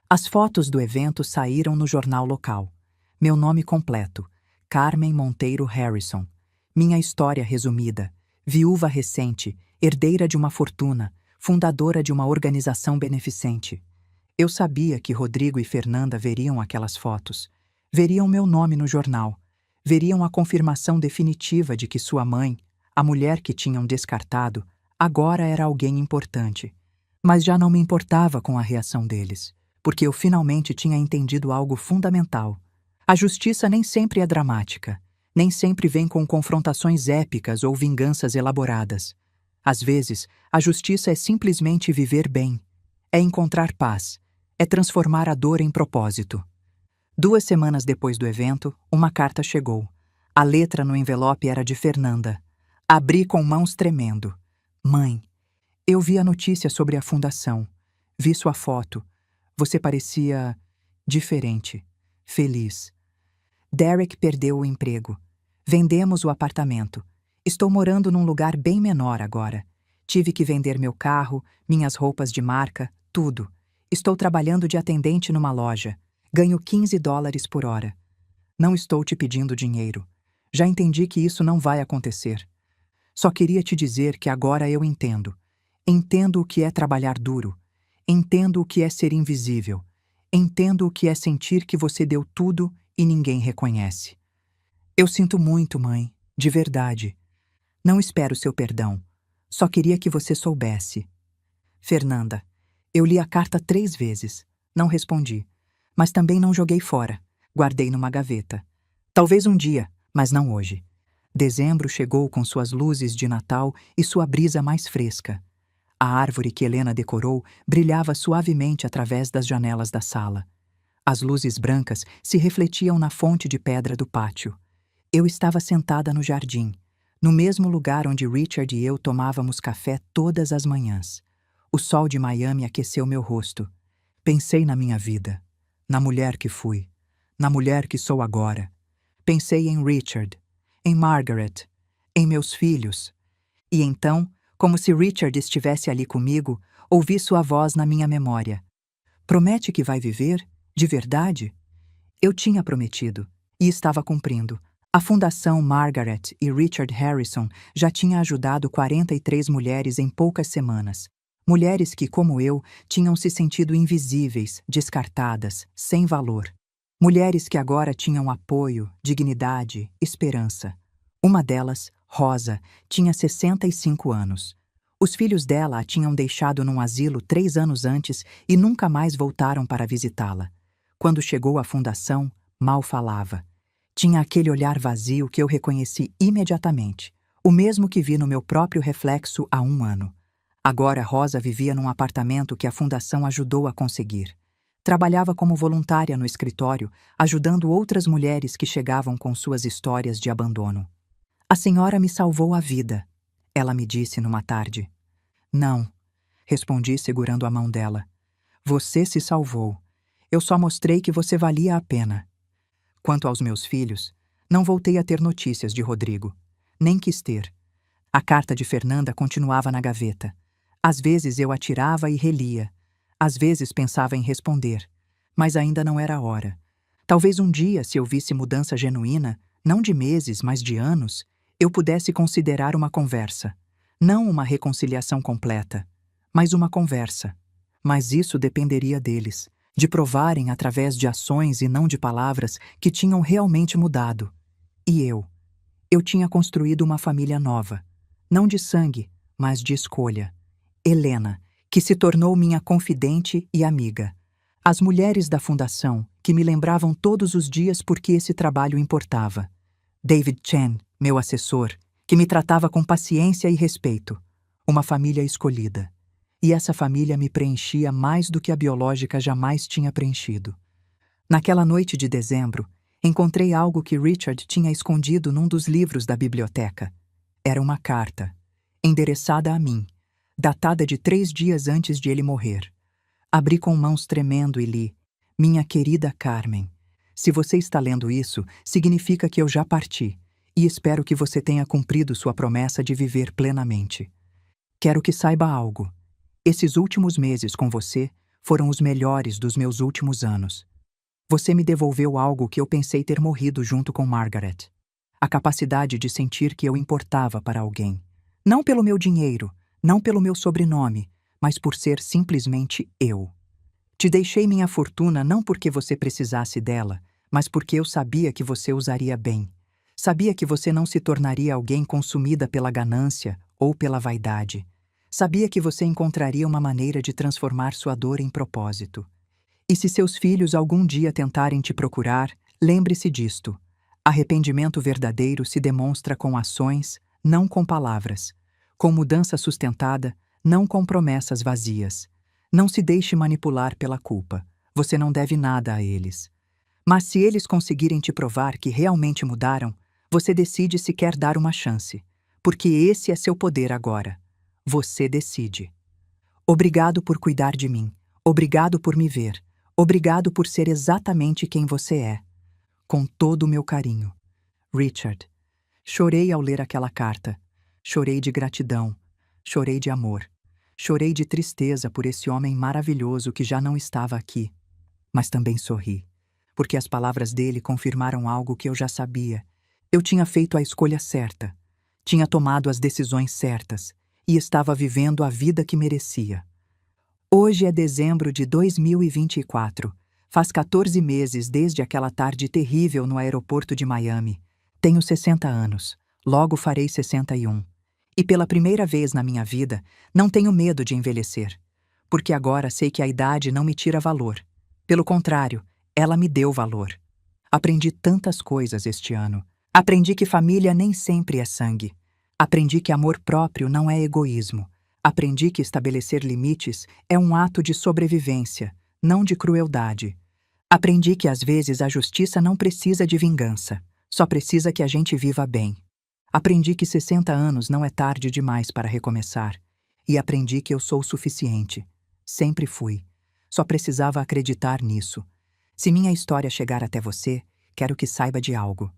As fotos do evento saíram no jornal local. Meu nome completo, Carmen Monteiro Harrison. Minha história resumida, viúva recente, herdeira de uma fortuna, fundadora de uma organização beneficente. Eu sabia que Rodrigo e Fernanda veriam aquelas fotos, veriam meu nome no jornal, veriam a confirmação definitiva de que sua mãe, a mulher que tinham descartado, agora era alguém importante. Mas já não me importava com a reação deles, porque eu finalmente tinha entendido algo fundamental. A justiça nem sempre é dramática, nem sempre vem com confrontações épicas ou vinganças elaboradas. Às vezes, a justiça é simplesmente viver bem. É encontrar paz. É transformar a dor em propósito. 2 semanas depois do evento, uma carta chegou. A letra no envelope era de Fernanda. Abri com mãos tremendo. Mãe, eu vi a notícia sobre a fundação. Vi sua foto. Você parecia diferente, feliz. Derek perdeu o emprego. Vendemos o apartamento. Estou morando num lugar bem menor agora. Tive que vender meu carro, minhas roupas de marca, tudo. Estou trabalhando de atendente numa loja. Ganho $15 por hora. Não estou te pedindo dinheiro. Já entendi que isso não vai acontecer. Só queria te dizer que agora eu entendo. Entendo o que é trabalhar duro. Entendo o que é ser invisível. Entendo o que é sentir que você deu tudo e ninguém reconhece. Eu sinto muito, mãe, de verdade. Não espero seu perdão. Só queria que você soubesse. Fernanda, eu li a carta 3 vezes. Não respondi. Mas também não joguei fora. Guardei numa gaveta. Talvez um dia, mas não hoje. Dezembro chegou com suas luzes de Natal e sua brisa mais fresca. A árvore que Helena decorou brilhava suavemente através das janelas da sala. As luzes brancas se refletiam na fonte de pedra do pátio. Eu estava sentada no jardim, no mesmo lugar onde Richard e eu tomávamos café todas as manhãs. O sol de Miami aqueceu meu rosto. Pensei na minha vida, na mulher que fui, na mulher que sou agora. Pensei em Richard, em Margaret, em meus filhos. E então, como se Richard estivesse ali comigo, ouvi sua voz na minha memória. Promete que vai viver? De verdade? Eu tinha prometido, e estava cumprindo. A Fundação Margaret e Richard Harrison já tinha ajudado 43 mulheres em poucas semanas. Mulheres que, como eu, tinham se sentido invisíveis, descartadas, sem valor. Mulheres que agora tinham apoio, dignidade, esperança. Uma delas, Rosa, tinha 65 anos. Os filhos dela a tinham deixado num asilo 3 anos antes e nunca mais voltaram para visitá-la. Quando chegou à fundação, mal falava. Tinha aquele olhar vazio que eu reconheci imediatamente, o mesmo que vi no meu próprio reflexo há 1 ano. Agora Rosa vivia num apartamento que a fundação ajudou a conseguir. Trabalhava como voluntária no escritório, ajudando outras mulheres que chegavam com suas histórias de abandono. A senhora me salvou a vida, ela me disse numa tarde. Não, respondi segurando a mão dela. Você se salvou. Eu só mostrei que você valia a pena. Quanto aos meus filhos, não voltei a ter notícias de Rodrigo. Nem quis ter. A carta de Fernanda continuava na gaveta. Às vezes eu a tirava e relia. Às vezes pensava em responder. Mas ainda não era a hora. Talvez um dia, se eu visse mudança genuína, não de meses, mas de anos, eu pudesse considerar uma conversa. Não uma reconciliação completa, mas uma conversa. Mas isso dependeria deles, de provarem através de ações e não de palavras que tinham realmente mudado. E eu tinha construído uma família nova, não de sangue, mas de escolha. Helena, que se tornou minha confidente e amiga. As mulheres da fundação, que me lembravam todos os dias por que esse trabalho importava. David Chen, meu assessor, que me tratava com paciência e respeito. Uma família escolhida. E essa família me preenchia mais do que a biológica jamais tinha preenchido. Naquela noite de dezembro, encontrei algo que Richard tinha escondido num dos livros da biblioteca. Era uma carta, endereçada a mim, datada de 3 dias antes de ele morrer. Abri com mãos tremendo e li: Minha querida Carmen, se você está lendo isso, significa que eu já parti, e espero que você tenha cumprido sua promessa de viver plenamente. Quero que saiba algo. Esses últimos meses com você foram os melhores dos meus últimos anos. Você me devolveu algo que eu pensei ter morrido junto com Margaret. A capacidade de sentir que eu importava para alguém. Não pelo meu dinheiro, não pelo meu sobrenome, mas por ser simplesmente eu. Te deixei minha fortuna não porque você precisasse dela, mas porque eu sabia que você usaria bem. Sabia que você não se tornaria alguém consumida pela ganância ou pela vaidade. Sabia que você encontraria uma maneira de transformar sua dor em propósito. E se seus filhos algum dia tentarem te procurar, lembre-se disto. Arrependimento verdadeiro se demonstra com ações, não com palavras. Com mudança sustentada, não com promessas vazias. Não se deixe manipular pela culpa. Você não deve nada a eles. Mas se eles conseguirem te provar que realmente mudaram, você decide se quer dar uma chance. Porque esse é seu poder agora. Você decide. Obrigado por cuidar de mim. Obrigado por me ver. Obrigado por ser exatamente quem você é. Com todo o meu carinho. Richard. Chorei ao ler aquela carta. Chorei de gratidão. Chorei de amor. Chorei de tristeza por esse homem maravilhoso que já não estava aqui. Mas também sorri, porque as palavras dele confirmaram algo que eu já sabia. Eu tinha feito a escolha certa. Tinha tomado as decisões certas e estava vivendo a vida que merecia. Hoje é dezembro de 2024. Faz 14 meses desde aquela tarde terrível no aeroporto de Miami. Tenho 60 anos. Logo farei 61. E pela primeira vez na minha vida, não tenho medo de envelhecer. Porque agora sei que a idade não me tira valor. Pelo contrário, ela me deu valor. Aprendi tantas coisas este ano. Aprendi que família nem sempre é sangue. Aprendi que amor próprio não é egoísmo. Aprendi que estabelecer limites é um ato de sobrevivência, não de crueldade. Aprendi que às vezes a justiça não precisa de vingança, só precisa que a gente viva bem. Aprendi que 60 anos não é tarde demais para recomeçar. E aprendi que eu sou o suficiente. Sempre fui. Só precisava acreditar nisso. Se minha história chegar até você, quero que saiba de algo.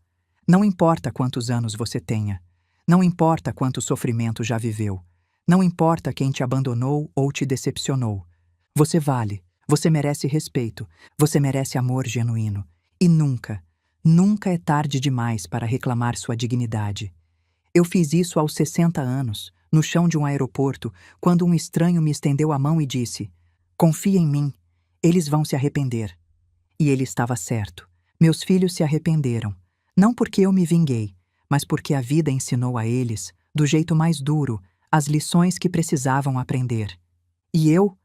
Não importa quantos anos você tenha. Não importa quanto sofrimento já viveu. Não importa quem te abandonou ou te decepcionou. Você vale. Você merece respeito. Você merece amor genuíno. E nunca, nunca é tarde demais para reclamar sua dignidade. Eu fiz isso aos 60 anos, no chão de um aeroporto, quando um estranho me estendeu a mão e disse: "Confia em mim, eles vão se arrepender." E ele estava certo. Meus filhos se arrependeram. Não porque eu me vinguei, mas porque a vida ensinou a eles, do jeito mais duro, as lições que precisavam aprender. E eu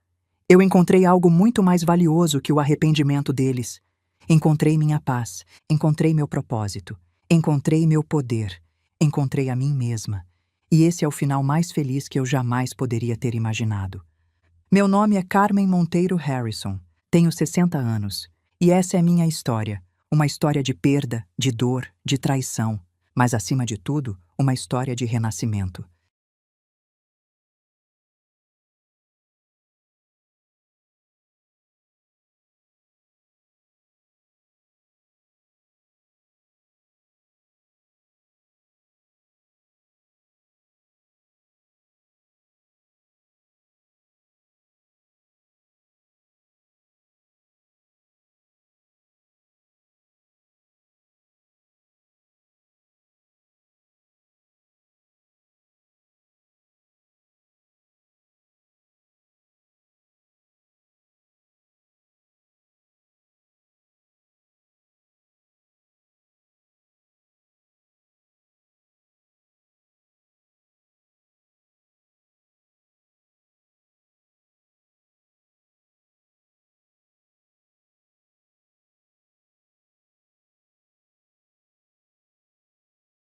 encontrei algo muito mais valioso que o arrependimento deles. Encontrei minha paz, encontrei meu propósito, encontrei meu poder, encontrei a mim mesma. E esse é o final mais feliz que eu jamais poderia ter imaginado. Meu nome é Carmen Monteiro Harrison, tenho 60 anos, e essa é minha história, uma história de perda, de dor, de traição, mas acima de tudo, uma história de renascimento.